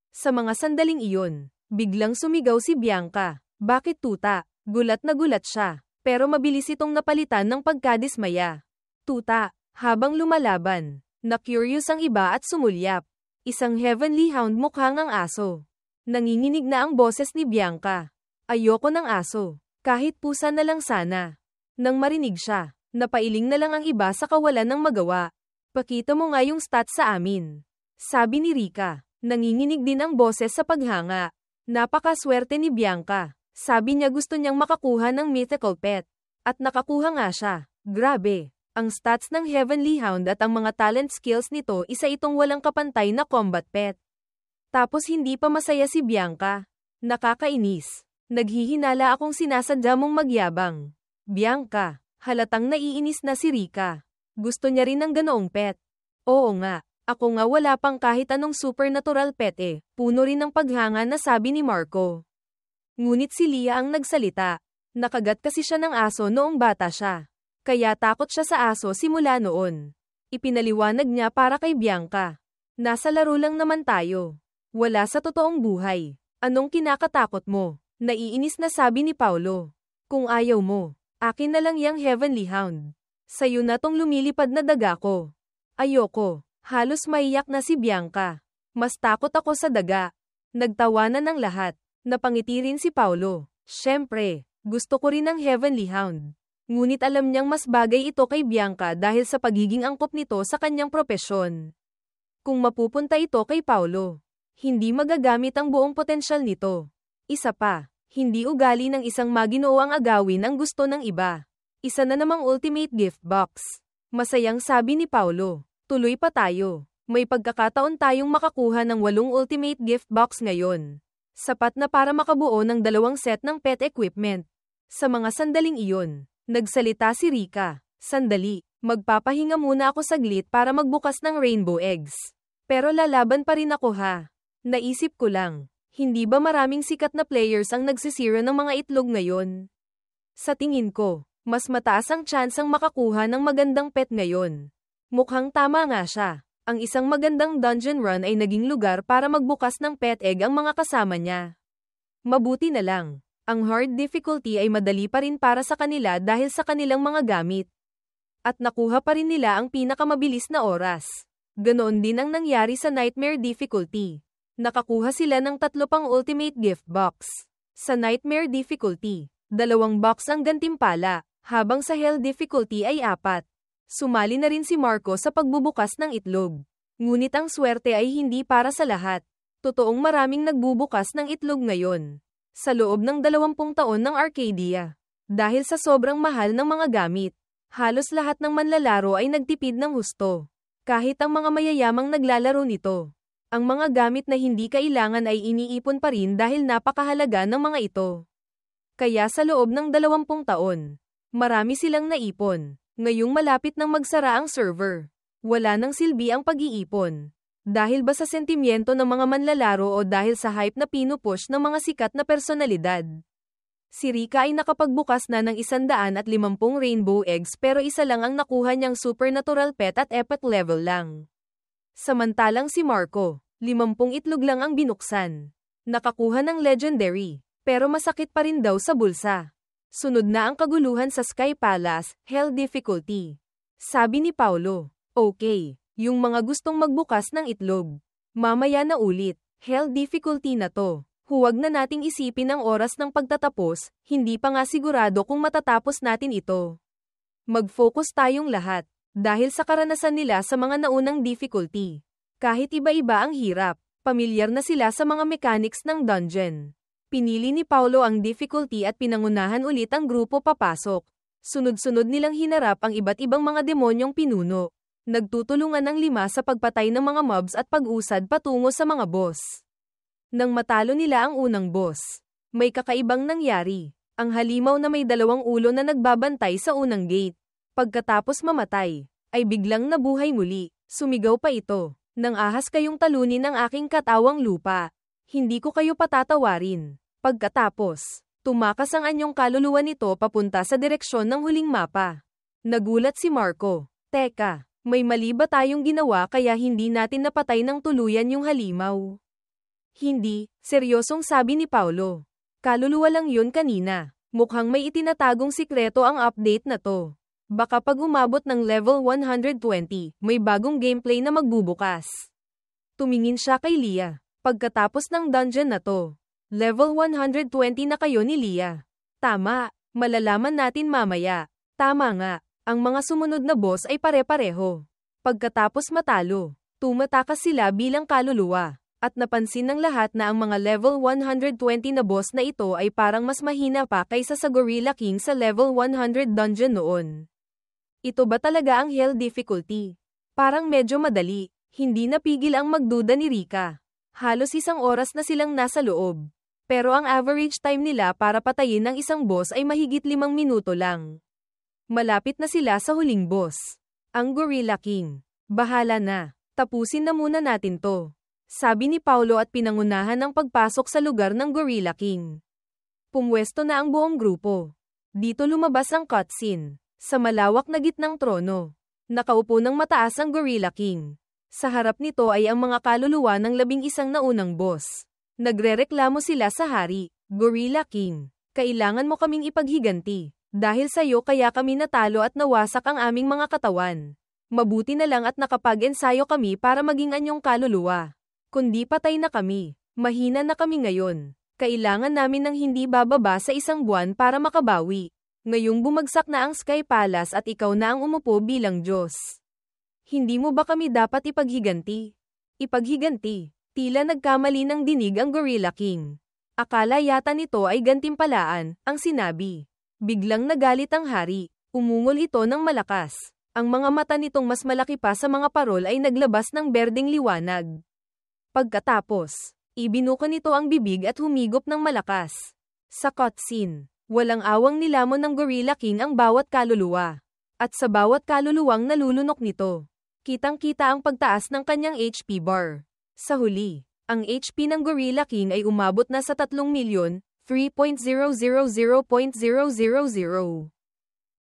Speaker 1: Sa mga sandaling iyon, biglang sumigaw si Bianca. Bakit tuta? Gulat na gulat siya, pero mabilis itong napalitan ng pagkadismaya. Tuta, habang lumalaban, na-curious ang iba at sumulyap. Isang heavenly hound mukhang ang aso. Nanginginig na ang boses ni Bianca. Ayoko ng aso, kahit pusa na lang sana. Nang marinig siya, napailing na lang ang iba sa kawalan ng magawa. Pakita mo nga yung stats sa amin. Sabi ni Rika. Nanginginig din ang boses sa paghanga. Napakaswerte ni Bianca. Sabi niya gusto niyang makakuha ng mythical pet. At nakakuha nga siya. Grabe. Ang stats ng Heavenly Hound at ang mga talent skills nito, isa itong walang kapantay na combat pet. Tapos hindi pa masaya si Bianca. Nakakainis. Naghihinala akong sinasadya mong magyabang. Bianca, halatang naiinis na si Rika. Gusto niya rin ng ganoong pet. Oo nga, ako nga wala pang kahit anong supernatural pet eh. Puno rin ng paghanga na sabi ni Marco. Ngunit si Lia ang nagsalita. Nakagat kasi siya ng aso noong bata siya. Kaya takot siya sa aso simula noon. Ipinaliwanag niya para kay Bianca. Nasa laro lang naman tayo. Wala sa totoong buhay. Anong kinakatakot mo? Naiinis na sabi ni Paulo. Kung ayaw mo, akin na lang yang Heavenly Hound. Sa'yo na tong lumilipad na daga ko. Ayoko. Halos maiyak na si Bianca. Mas takot ako sa daga. Nagtawanan ng lahat. Napangiti rin si Paulo. Siyempre, gusto ko rin ng Heavenly Hound. Ngunit alam niyang mas bagay ito kay Bianca dahil sa pagiging angkop nito sa kanyang propesyon. Kung mapupunta ito kay Paulo, hindi magagamit ang buong potensyal nito. Isa pa, hindi ugali ng isang maginoo ang agawin ang gusto ng iba. Isa na namang ultimate gift box. Masayang sabi ni Paulo. Tuloy pa tayo. May pagkakataon tayong makakuha ng 8 ultimate gift box ngayon. Sapat na para makabuo ng 2 set ng pet equipment. Sa mga sandaling iyon, nagsalita si Rika. Sandali, magpapahinga muna ako saglit para magbukas ng rainbow eggs. Pero lalaban pa rin ako ha. Naisip ko lang, hindi ba maraming sikat na players ang nagsisira ng mga itlog ngayon? Sa tingin ko, mas mataas ang tsansang makakuha ng magandang pet ngayon. Mukhang tama nga siya. Ang isang magandang dungeon run ay naging lugar para magbukas ng pet egg ang mga kasama niya. Mabuti na lang. Ang hard difficulty ay madali pa rin para sa kanila dahil sa kanilang mga gamit. At nakuha pa rin nila ang pinakamabilis na oras. Ganoon din ang nangyari sa nightmare difficulty. Nakakuha sila ng 3 pang ultimate gift box. Sa nightmare difficulty, 2 box ang gantimpala, habang sa hell difficulty ay 4. Sumali na rin si Marco sa pagbubukas ng itlog. Ngunit ang swerte ay hindi para sa lahat. Totoong maraming nagbubukas ng itlog ngayon. Sa loob ng 20 taon ng Arcadia. Dahil sa sobrang mahal ng mga gamit, halos lahat ng manlalaro ay nagtipid ng husto. Kahit ang mga mayayamang naglalaro nito. Ang mga gamit na hindi kailangan ay iniipon pa rin dahil napakahalaga ng mga ito. Kaya sa loob ng 20 taon, marami silang naipon. Ngayong malapit nang magsara ang server, wala nang silbi ang pag-iipon. Dahil ba sa sentimiento ng mga manlalaro o dahil sa hype na pinupush ng mga sikat na personalidad? Si Rika ay nakapagbukas na ng 150 rainbow eggs pero isa lang ang nakuha niyang supernatural pet at epic level lang. Samantalang si Marco, 50 itlog lang ang binuksan. Nakakuha ng legendary, pero masakit pa rin daw sa bulsa. Sunod na ang kaguluhan sa Sky Palace, Hell Difficulty. Sabi ni Paulo, okay. Yung mga gustong magbukas ng itlog. Mamaya na ulit. Hell difficulty na to. Huwag na nating isipin ang oras ng pagtatapos, hindi pa nga sigurado kung matatapos natin ito. Mag-focus tayong lahat, dahil sa karanasan nila sa mga naunang difficulty. Kahit iba-iba ang hirap, pamilyar na sila sa mga mechanics ng dungeon. Pinili ni Paulo ang difficulty at pinangunahan ulit ang grupo papasok. Sunod-sunod nilang hinarap ang iba't ibang mga demonyong pinuno. Nagtutulungan ng 5 sa pagpatay ng mga mobs at pag-usad patungo sa mga boss. Nang matalo nila ang unang boss, may kakaibang nangyari. Ang halimaw na may 2 ulo na nagbabantay sa unang gate. Pagkatapos mamatay, ay biglang nabuhay muli. Sumigaw pa ito, "Nang ahas kayong talunin ang aking katawang lupa, hindi ko kayo patatawarin." Pagkatapos, tumakas ang anyong kaluluwa nito papunta sa direksyon ng huling mapa. Nagulat si Marco. Teka, may mali ba tayong ginawa kaya hindi natin napatay ng tuluyan yung halimaw? Hindi, seryosong sabi ni Paulo. Kaluluwa lang yun kanina. Mukhang may itinatagong sikreto ang update na to. Baka pag umabot ng level 120, may bagong gameplay na magbubukas. Tumingin siya kay Lia. Pagkatapos ng dungeon na to, level 120 na kayo ni Lia. Tama, malalaman natin mamaya. Tama nga, ang mga sumunod na boss ay pare-pareho. Pagkatapos matalo, tumatakas sila bilang kaluluwa. At napansin ng lahat na ang mga level 120 na boss na ito ay parang mas mahina pa kaysa sa Gorilla King sa level 100 dungeon noon. Ito ba talaga ang hell difficulty? Parang medyo madali, hindi napigil ang magduda ni Rika. Halos 1 oras na silang nasa loob. Pero ang average time nila para patayin ng isang boss ay mahigit 5 minuto lang. Malapit na sila sa huling boss. Ang Gorilla King. Bahala na. Tapusin na muna natin to. Sabi ni Paulo at pinangunahan ang pagpasok sa lugar ng Gorilla King. Pumwesto na ang buong grupo. Dito lumabas ang cutscene. Sa malawak na gitnang trono. Nakaupo ng mataas ang Gorilla King. Sa harap nito ay ang mga kaluluwa ng 11 naunang boss. Nagrereklamo sila sa hari. Gorilla King, kailangan mo kaming ipaghiganti. Dahil sa'yo kaya kami natalo at nawasak ang aming mga katawan. Mabuti na lang at nakapag-ensayo kami para maging anyong kaluluwa. Kundi patay na kami. Mahina na kami ngayon. Kailangan namin ng hindi bababa sa 1 buwan para makabawi. Ngayong bumagsak na ang Sky Palace at ikaw na ang umupo bilang Diyos. Hindi mo ba kami dapat ipaghiganti? Ipaghiganti. Tila nagkamali ng dinig ang Gorilla King. Akala yata nito ay gantimpalaan, ang sinabi. Biglang nagalit ang hari. Umungol ito ng malakas. Ang mga mata nitong mas malaki pa sa mga parol ay naglabas ng berdeng liwanag. Pagkatapos, ibinuko nito ang bibig at humigop ng malakas. Sa cutscene, walang awang nilamon ng Gorilla King ang bawat kaluluwa. At sa bawat kaluluwang nalulunok nito, kitang-kita ang pagtaas ng kanyang HP bar. Sa huli, ang HP ng Gorilla King ay umabot na sa 3,000,300,000.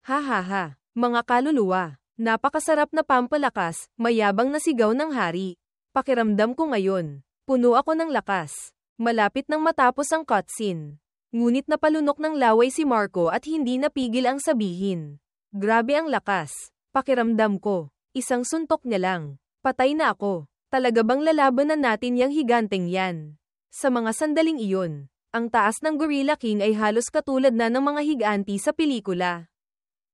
Speaker 1: Hahaha, mga kaluluwa, napakasarap na pampalakas, mayabang na sigaw ng hari. Pakiramdam ko ngayon, puno ako ng lakas. Malapit nang matapos ang cutscene. Ngunit napalunok ng laway si Marco at hindi napigil ang sabihin. Grabe ang lakas. Pakiramdam ko, 1 suntok niya lang. Patay na ako. Talaga bang lalabanan natin yang higanteng yan? Sa mga sandaling iyon, ang taas ng Gorilla King ay halos katulad na ng mga higanti sa pelikula.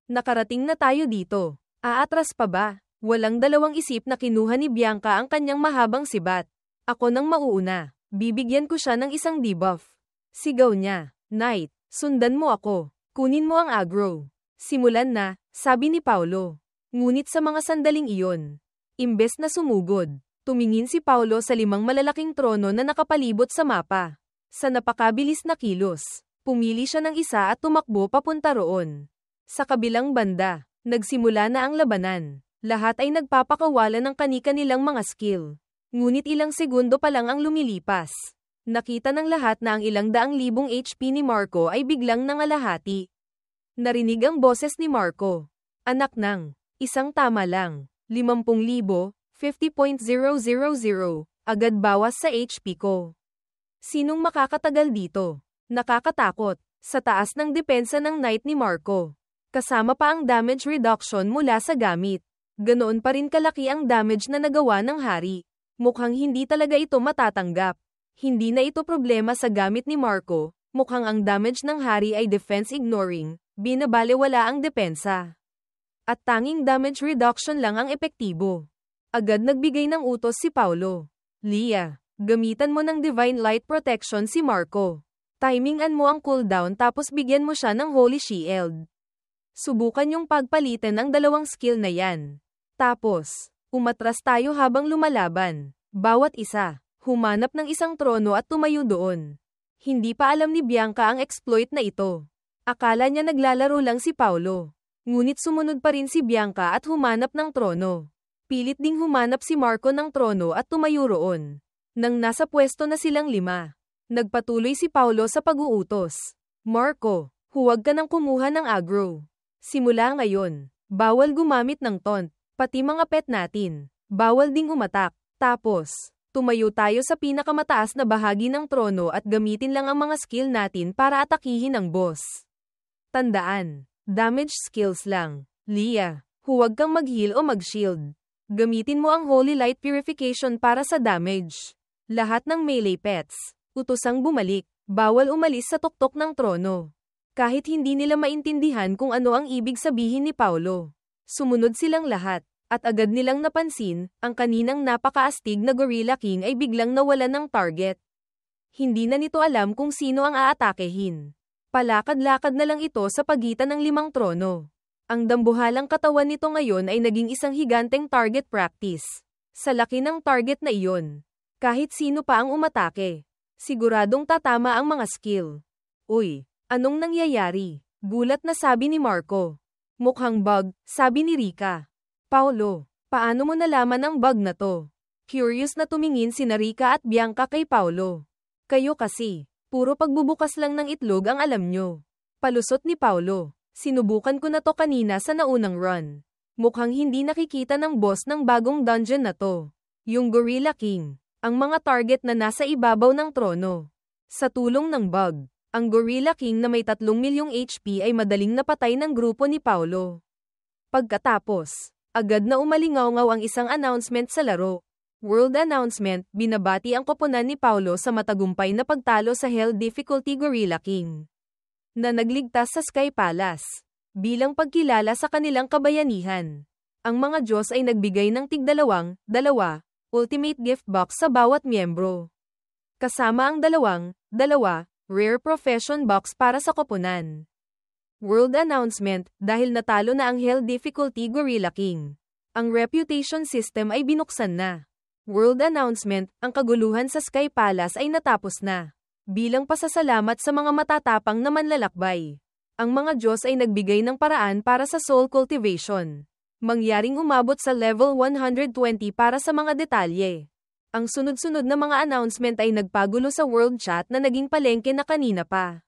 Speaker 1: Nakarating na tayo dito. Aatras pa ba? Walang dalawang isip na kinuha ni Bianca ang kanyang mahabang sibat. Ako nang mauuna. Bibigyan ko siya ng 1 debuff. Sigaw niya. Knight, sundan mo ako. Kunin mo ang aggro. Simulan na, sabi ni Paulo. Ngunit sa mga sandaling iyon, imbes na sumugod, tumingin si Paulo sa 5 malalaking trono na nakapalibot sa mapa. Sa napakabilis na kilos, pumili siya ng isa at tumakbo papunta roon. Sa kabilang banda, nagsimula na ang labanan. Lahat ay nagpapakawala ng kani-kanilang mga skill. Ngunit ilang segundo pa lang ang lumilipas. Nakita ng lahat na ang 100,000 HP ni Marco ay biglang nangalahati. Narinig ang boses ni Marco. Anak ng, 1 tama lang. 50,000, 50.000, agad bawas sa HP ko. Sinong makakatagal dito? Nakakatakot. Sa taas ng depensa ng Knight ni Marco. Kasama pa ang damage reduction mula sa gamit. Ganoon pa rin kalaki ang damage na nagawa ng hari. Mukhang hindi talaga ito matatanggap. Hindi na ito problema sa gamit ni Marco, mukhang ang damage ng hari ay defense ignoring, binabalewala ang depensa. At tanging damage reduction lang ang epektibo. Agad nagbigay ng utos si Paulo. Lia, gamitan mo ng Divine Light Protection si Marco. Timingan mo ang cooldown tapos bigyan mo siya ng Holy Shield. Subukan yung pagpalitan ng dalawang skill na yan. Tapos, umatras tayo habang lumalaban. Bawat isa, humanap ng isang trono at tumayo doon. Hindi pa alam ni Bianca ang exploit na ito. Akala niya naglalaro lang si Paulo. Ngunit sumunod pa rin si Bianca at humanap ng trono. Pilit ding humanap si Marco ng trono at tumayo roon. Nang nasa pwesto na silang 5, nagpatuloy si Paulo sa pag-uutos. Marco, huwag ka nang kumuha ng aggro. Simula ngayon, bawal gumamit ng taunt, pati mga pet natin. Bawal ding umatak. Tapos, tumayo tayo sa pinakamataas na bahagi ng trono at gamitin lang ang mga skill natin para atakihin ang boss. Tandaan, damage skills lang. Lia, huwag kang mag-heal o mag-shield. Gamitin mo ang Holy Light Purification para sa damage. Lahat ng melee pets, utosang bumalik, bawal umalis sa tuktok ng trono. Kahit hindi nila maintindihan kung ano ang ibig sabihin ni Paulo. Sumunod silang lahat. At agad nilang napansin, ang kaninang napakaastig na Gorilla King ay biglang nawalan ng target. Hindi na nito alam kung sino ang aatakehin. Palakad-lakad na lang ito sa pagitan ng 5 trono. Ang dambuhalang katawan nito ngayon ay naging isang higanteng target practice. Sa laki ng target na iyon, kahit sino pa ang umatake, siguradong tatama ang mga skill. Uy, anong nangyayari? Gulat na sabi ni Marco. Mukhang bug, sabi ni Rika. Paulo, paano mo nalaman ang bug na to? Curious na tumingin si Rika at Bianca kay Paulo. Kayo kasi, puro pagbubukas lang ng itlog ang alam nyo. Palusot ni Paulo. Sinubukan ko na to kanina sa naunang run. Mukhang hindi nakikita ng boss ng bagong dungeon na to. Yung Gorilla King, ang mga target na nasa ibabaw ng trono. Sa tulong ng bug, ang Gorilla King na may 3 milyong HP ay madaling napatay ng grupo ni Paulo. Pagkatapos, agad na umalingaw-ngaw ang isang announcement sa laro. World announcement, binabati ang koponan ni Paulo sa matagumpay na pagtalo sa Hell Difficulty Gorilla King, na nagligtas sa Sky Palace, bilang pagkilala sa kanilang kabayanihan. Ang mga Diyos ay nagbigay ng tig-2 ultimate gift box sa bawat miyembro. Kasama ang 2 rare profession box para sa koponan. World announcement, dahil natalo na ang Hell Difficulty Gorilla King, ang reputation system ay binuksan na. World announcement, ang kaguluhan sa Sky Palace ay natapos na. Bilang pasasalamat sa mga matatapang na manlalakbay, ang mga Diyos ay nagbigay ng paraan para sa soul cultivation. Mangyaring umabot sa level 120 para sa mga detalye. Ang sunod-sunod na mga announcement ay nagpagulo sa world chat na naging palengke na kanina pa.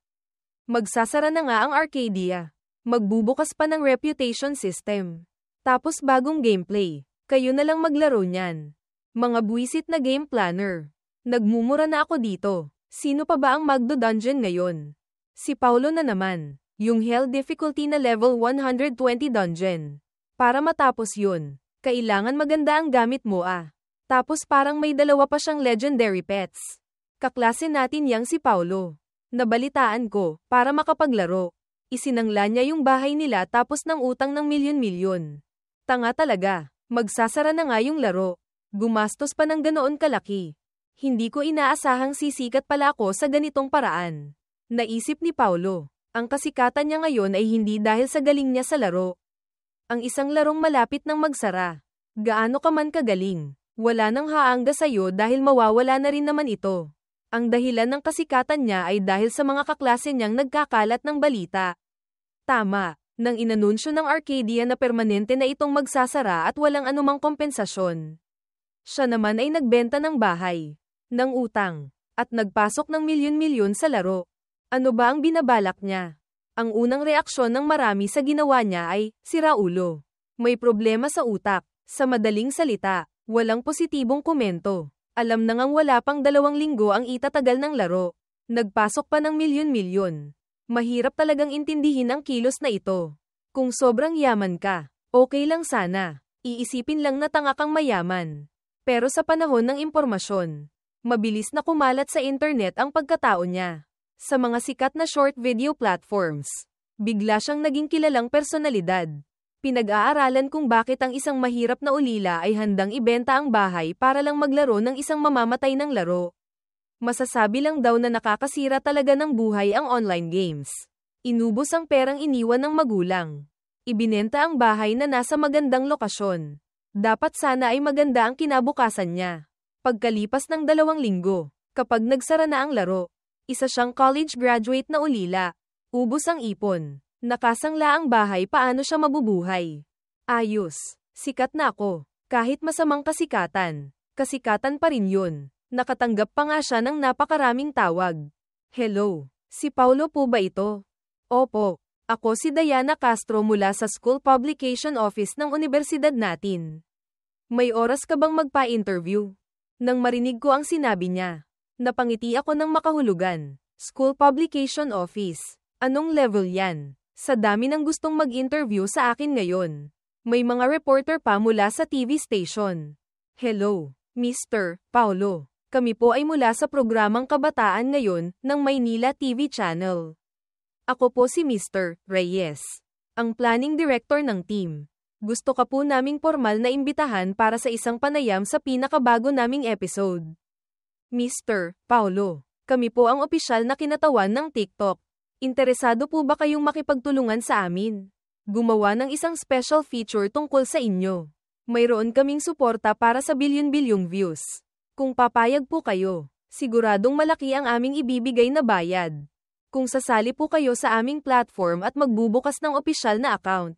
Speaker 1: Magsasara na nga ang Arcadia. Magbubukas pa ng reputation system. Tapos bagong gameplay. Kayo na lang maglaro niyan. Mga buwisit na game planner. Nagmumura na ako dito. Sino pa ba ang magdo-dungeon ngayon? Si Paulo na naman. Yung Hell Difficulty na level 120 dungeon. Para matapos yun, kailangan maganda ang gamit mo Tapos parang may 2 pa siyang legendary pets. Kaklase natin yang si Paulo. Nabalitaan ko, para makapaglaro. Isinangla niya yung bahay nila tapos ng utang ng milyon-milyon. Tanga talaga, magsasara na nga yung laro. Gumastos pa ng ganoon kalaki. Hindi ko inaasahang sisikat pala ako sa ganitong paraan. Naisip ni Paulo, ang kasikatan niya ngayon ay hindi dahil sa galing niya sa laro. Ang isang larong malapit ng magsara. Gaano ka man kagaling, wala nang haangga sa'yo dahil mawawala na rin naman ito. Ang dahilan ng kasikatan niya ay dahil sa mga kaklase niyang nagkakalat ng balita. Tama, nang inanunsyo ng Arcadia na permanente na itong magsasara at walang anumang kompensasyon. Siya naman ay nagbenta ng bahay, ng utang, at nagpasok ng milyon-milyon sa laro. Ano ba ang binabalak niya? Ang unang reaksyon ng marami sa ginawa niya ay, sira ulo. May problema sa utak. Sa madaling salita, walang positibong komento. Alam na ngang wala pang 2 linggo ang itatagal ng laro. Nagpasok pa ng milyon-milyon. Mahirap talagang intindihin ang kilos na ito. Kung sobrang yaman ka, okay lang sana. Iisipin lang na tanga kang mayaman. Pero sa panahon ng impormasyon, Mabilis na kumalat sa internet ang pagkatao niya. Sa mga sikat na short video platforms, bigla siyang naging kilalang personalidad. Pinag-aaralan kung bakit ang isang mahirap na ulila ay handang ibenta ang bahay para lang maglaro ng isang mamamatay ng laro. Masasabi lang daw na nakakasira talaga ng buhay ang online games. Inubos ang perang iniwan ng magulang. Ibinenta ang bahay na nasa magandang lokasyon. Dapat sana ay maganda ang kinabukasan niya. Pagkalipas ng 2 linggo, kapag nagsara na ang laro, isa siyang college graduate na ulila. Ubos ang ipon. Nakasangla ang bahay, paano siya mabubuhay? Ayos. Sikat na ako. Kahit masamang kasikatan. Kasikatan pa rin yun. Nakatanggap pa nga siya ng napakaraming tawag. Hello. Si Paulo po ba ito? Opo. Ako si Diana Castro mula sa School Publication Office ng Universidad natin. May oras ka bang magpa-interview? Nang marinig ko ang sinabi niya, napangiti ako ng makahulugan. School Publication Office. Anong level yan? Sa dami ng gustong mag-interview sa akin ngayon. May mga reporter pa mula sa TV station. Hello, Mr. Paulo. Kami po ay mula sa programang Kabataan Ngayon ng Maynila TV Channel. Ako po si Mr. Reyes, ang planning director ng team. Gusto ka po naming formal na imbitahan para sa isang panayam sa pinakabago naming episode. Mr. Paulo, kami po ang opisyal na kinatawan ng TikTok. Interesado po ba kayong makipagtulungan sa amin? Gumawa ng isang special feature tungkol sa inyo. Mayroon kaming suporta para sa bilyon-bilyong views. Kung papayag po kayo, siguradong malaki ang aming ibibigay na bayad. Kung sasali po kayo sa aming platform at magbubukas ng opisyal na account,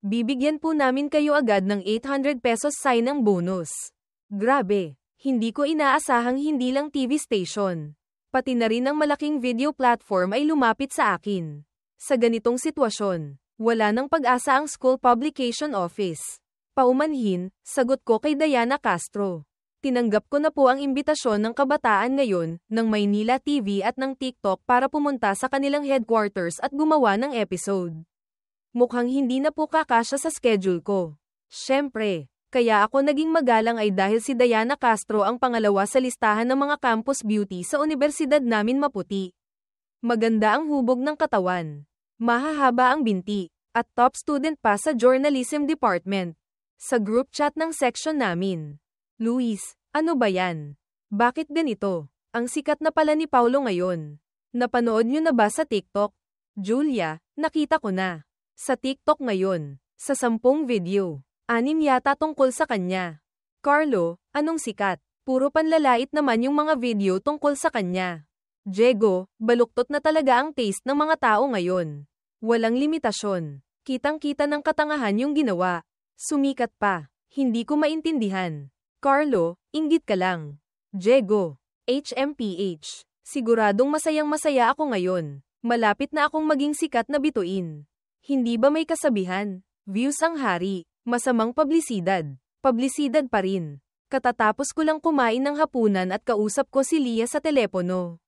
Speaker 1: bibigyan po namin kayo agad ng 800 pesos sign-ang bonus. Grabe, hindi ko inaasahang hindi lang TV station. Pati na rin ang malaking video platform ay lumapit sa akin. Sa ganitong sitwasyon, wala nang pag-asa ang School Publication Office. Paumanhin, sagot ko kay Diana Castro. Tinanggap ko na po ang imbitasyon ng Kabataan Ngayon, ng Maynila TV at ng TikTok para pumunta sa kanilang headquarters at gumawa ng episode. Mukhang hindi na po kakasya sa schedule ko. Siyempre, kaya ako naging magalang ay dahil si Diana Castro ang pangalawa sa listahan ng mga campus beauty sa universidad namin maputi. Maganda ang hubog ng katawan. Mahahaba ang binti, at top student pa sa journalism department. Sa group chat ng section namin. Luis, ano ba yan? Bakit ganito? Ang sikat na pala ni Paulo ngayon. Napanood nyo na ba sa TikTok? Julia, nakita ko na. Sa TikTok ngayon, sa 10 video, 6 yata tungkol sa kanya. Carlo, anong sikat? Puro panlalait naman yung mga video tungkol sa kanya. Diego, baluktot na talaga ang taste ng mga tao ngayon. Walang limitasyon. Kitang-kita ng katangahan yung ginawa. Sumikat pa. Hindi ko maintindihan. Carlo, inggit ka lang. Diego, HMPH. Siguradong masayang-masaya ako ngayon. Malapit na akong maging sikat na bituin. Hindi ba may kasabihan? Views ang hari. Masamang publisidad. Publisidad pa rin. Katatapos ko lang kumain ng hapunan at kausap ko si Lia sa telepono.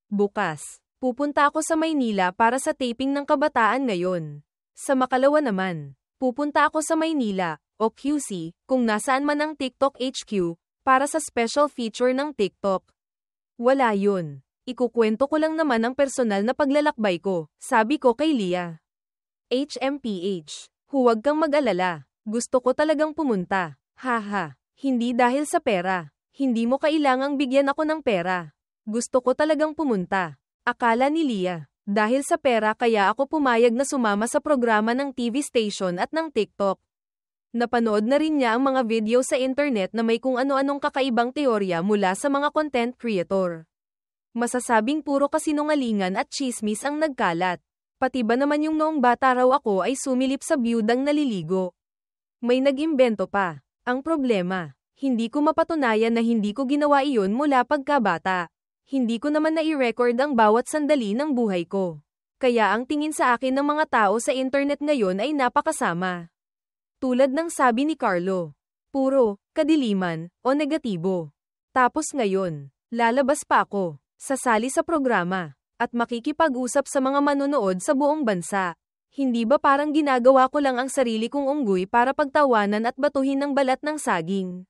Speaker 1: Bukas, pupunta ako sa Maynila para sa taping ng Kabataan Ngayon. Sa makalawa naman, pupunta ako sa Maynila, o QC, kung nasaan man ang TikTok HQ, para sa special feature ng TikTok. Wala yun. Ikukwento ko lang naman ang personal na paglalakbay ko, sabi ko kay Lia. HMPH, huwag kang mag-alala. Gusto ko talagang pumunta. Haha, hindi dahil sa pera. Hindi mo kailangang bigyan ako ng pera. Gusto ko talagang pumunta. Akala ni Lia, dahil sa pera kaya ako pumayag na sumama sa programa ng TV station at ng TikTok. Napanood na rin niya ang mga video sa internet na may kung ano-anong kakaibang teorya mula sa mga content creator. Masasabing puro kasinungalingan at chismis ang nagkalat. Pati ba naman yung noong bata raw ako ay sumilip sa biyudang naliligo. May nag-imbento pa. Ang problema, hindi ko mapatunayan na hindi ko ginawa iyon mula pagkabata. Hindi ko naman nai-record ang bawat sandali ng buhay ko. Kaya ang tingin sa akin ng mga tao sa internet ngayon ay napakasama. Tulad ng sabi ni Carlo, puro kadiliman o negatibo. Tapos ngayon, lalabas pa ako, sasali sa programa, at makikipag-usap sa mga manonood sa buong bansa. Hindi ba parang ginagawa ko lang ang sarili kong unggoy para pagtawanan at batuhin ng balat ng saging?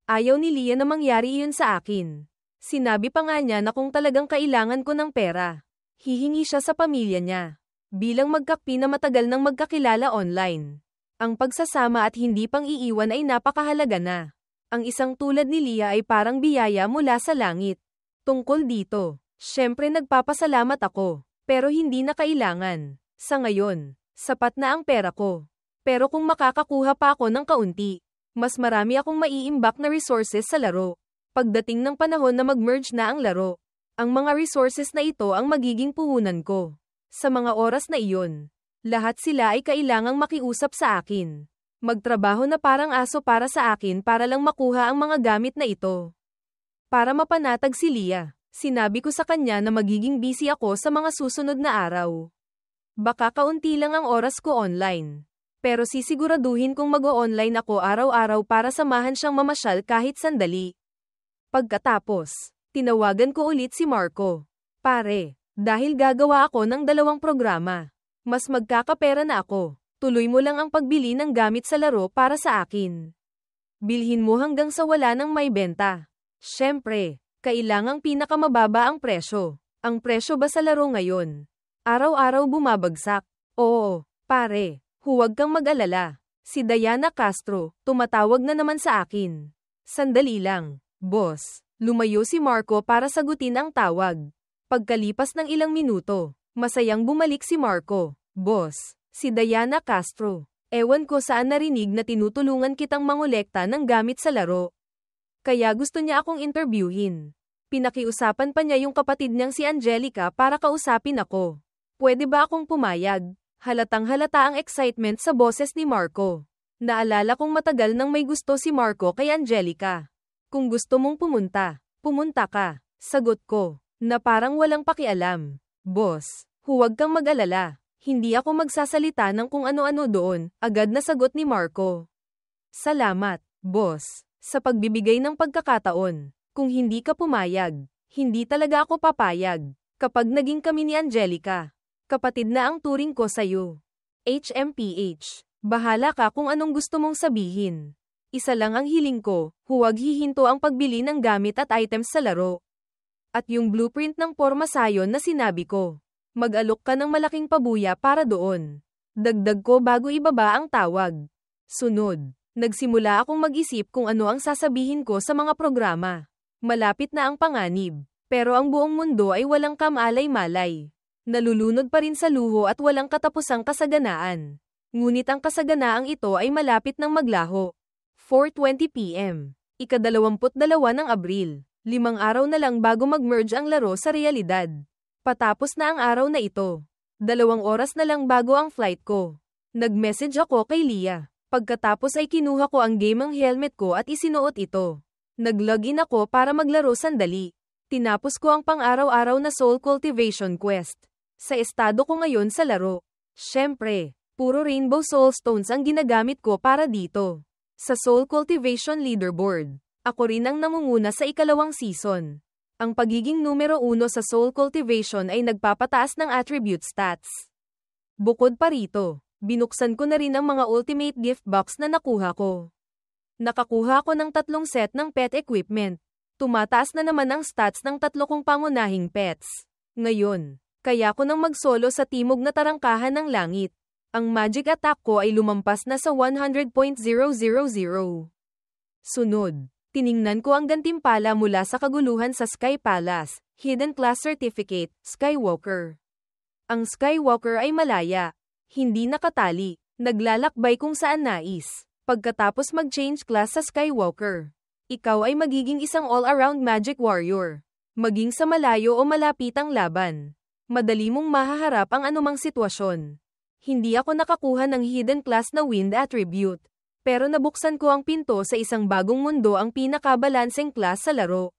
Speaker 1: Ayaw ni Lia na mangyari iyon sa akin. Sinabi pa nga niya na kung talagang kailangan ko ng pera, hihingi siya sa pamilya niya. Bilang magkakpi na matagal nang magkakilala online, ang pagsasama at hindi pang iiwan ay napakahalaga na. Ang isang tulad ni Leah ay parang biyaya mula sa langit. Tungkol dito, syempre nagpapasalamat ako, pero hindi na kailangan. Sa ngayon, sapat na ang pera ko. Pero kung makakakuha pa ako ng kaunti, mas marami akong maiimbak na resources sa laro. Pagdating ng panahon na mag-merge na ang laro, ang mga resources na ito ang magiging puhunan ko. Sa mga oras na iyon, lahat sila ay kailangang makiusap sa akin. Magtrabaho na parang aso para sa akin para lang makuha ang mga gamit na ito. Para mapanatag si Leah, sinabi ko sa kanya na magiging busy ako sa mga susunod na araw. Baka kaunti lang ang oras ko online. Pero sisiguraduhin kong mag-o-online ako araw-araw para samahan siyang mamasyal kahit sandali. Pagkatapos, tinawagan ko ulit si Marco. Pare, dahil gagawa ako ng 2 programa, mas magkakapera na ako. Tuloy mo lang ang pagbili ng gamit sa laro para sa akin. Bilhin mo hanggang sa wala nang may benta. Syempre, kailangang pinakamababa ang presyo. Ang presyo ba sa laro ngayon? Araw-araw bumabagsak. Oo, pare, huwag kang mag-alala. Si Diana Castro, tumatawag na naman sa akin. Sandali lang. Boss, lumayo si Marco para sagutin ang tawag. Pagkalipas ng ilang minuto, masayang bumalik si Marco. Boss, si Diana Castro. Ewan ko saan narinig na tinutulungan kitang mangolekta ng gamit sa laro. Kaya gusto niya akong interviewin. Pinakiusapan pa niya yung kapatid niyang si Angelica para kausapin ako. Pwede ba akong pumayag? Halatang halata ang excitement sa boses ni Marco. Naalala kong matagal nang may gusto si Marco kay Angelica. Kung gusto mong pumunta, pumunta ka. Sagot ko, na parang walang pakialam. Boss, huwag kang mag-alala. Hindi ako magsasalita ng kung ano-ano doon, agad na sagot ni Marco. Salamat, boss, sa pagbibigay ng pagkakataon. Kung hindi ka pumayag, hindi talaga ako papayag. Kapag naging kami ni Angelica, kapatid na ang turing ko sa'yo. HMPH, bahala ka kung anong gusto mong sabihin. Isa lang ang hiling ko, huwag hihinto ang pagbili ng gamit at items sa laro. At yung blueprint ng porma sayon na sinabi ko. Mag-alok ka ng malaking pabuya para doon. Dagdag ko bago ibaba ang tawag. Sunod, nagsimula akong mag-isip kung ano ang sasabihin ko sa mga programa. Malapit na ang panganib, pero ang buong mundo ay walang kamalay-malay. Nalulunod pa rin sa luho at walang katapusang kasaganaan. Ngunit ang kasaganaang ito ay malapit ng maglaho. 4:20 PM. Ika-22 ng Abril. 5 araw na lang bago mag-merge ang laro sa realidad. Patapos na ang araw na ito. 2 oras na lang bago ang flight ko. Nag-message ako kay Leah. Pagkatapos ay kinuha ko ang gaming helmet ko at isinuot ito. Nag-login ako para maglaro sandali. Tinapos ko ang pang-araw-araw na soul cultivation quest. Sa estado ko ngayon sa laro. Syempre, puro rainbow soul stones ang ginagamit ko para dito. Sa soul cultivation leaderboard, ako rin ang namunguna sa ikalawang season. Ang pagiging numero 1 sa soul cultivation ay nagpapataas ng attribute stats. Bukod pa rito, binuksan ko na rin ang mga ultimate gift box na nakuha ko. Nakakuha ko ng 3 set ng pet equipment. Tumataas na naman ang stats ng 3 kong pangunahing pets. Ngayon, kaya ko nang mag-solo sa timog na tarangkahan ng langit. Ang magic attack ko ay lumampas na sa 100.000. Sunod, tiningnan ko ang gantimpala mula sa kaguluhan sa Sky Palace, Hidden Class Certificate, Skywalker. Ang Skywalker ay malaya, hindi nakatali, naglalakbay kung saan nais. Pagkatapos mag-change class sa Skywalker, ikaw ay magiging isang all-around magic warrior. Maging sa malayo o malapitang laban, madali mong mahaharap ang anumang sitwasyon. Hindi ako nakakuha ng hidden class na wind attribute, pero nabuksan ko ang pinto sa isang bagong mundo, ang pinakabalanseng class sa laro.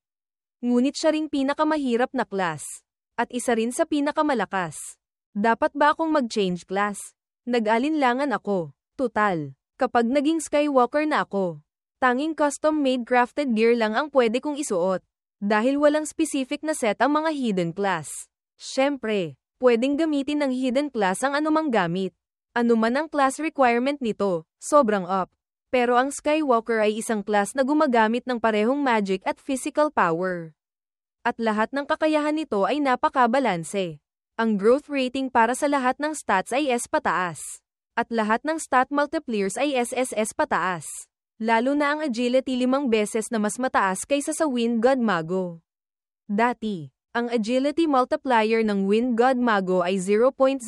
Speaker 1: Ngunit siya ring pinakamahirap na class, at isa rin sa pinakamalakas. Dapat ba akong mag-change class? Nag-alinlangan ako. Tutal, kapag naging Skywalker na ako, tanging custom-made crafted gear lang ang pwede kong isuot, dahil walang specific na set ang mga hidden class. Syempre, pwedeng gamitin ng hidden class ang anumang gamit. Anuman ang class requirement nito, sobrang up. Pero ang Skywalker ay isang class na gumagamit ng parehong magic at physical power. At lahat ng kakayahan nito ay napakabalanse. Ang growth rating para sa lahat ng stats ay S pataas. At lahat ng stat multipliers ay SSS pataas. Lalo na ang agility 5 beses na mas mataas kaysa sa Wind God Mago. Dati, ang agility multiplier ng Wind God Mago ay 0.01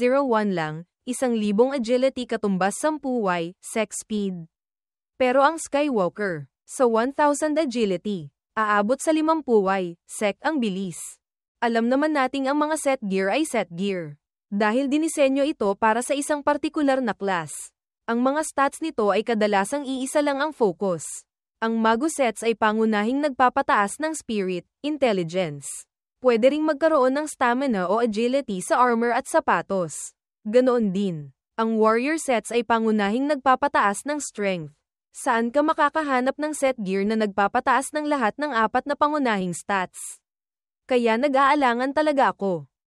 Speaker 1: lang, 1,000 agility katumbas 10y, sec speed. Pero ang Skywalker, sa 1,000 agility, aabot sa 50y, sec ang bilis. Alam naman nating ang mga set gear ay set gear. Dahil dinisenyo ito para sa isang partikular na class. Ang mga stats nito ay kadalasang iisa lang ang focus. Ang Mago sets ay pangunahing nagpapataas ng spirit, intelligence. Pwede ring magkaroon ng stamina o agility sa armor at sapatos. Ganoon din, ang warrior sets ay pangunahing nagpapataas ng strength. Saan ka makakahanap ng set gear na nagpapataas ng lahat ng 4 na pangunahing stats? Kaya nag-aalangan talaga ako.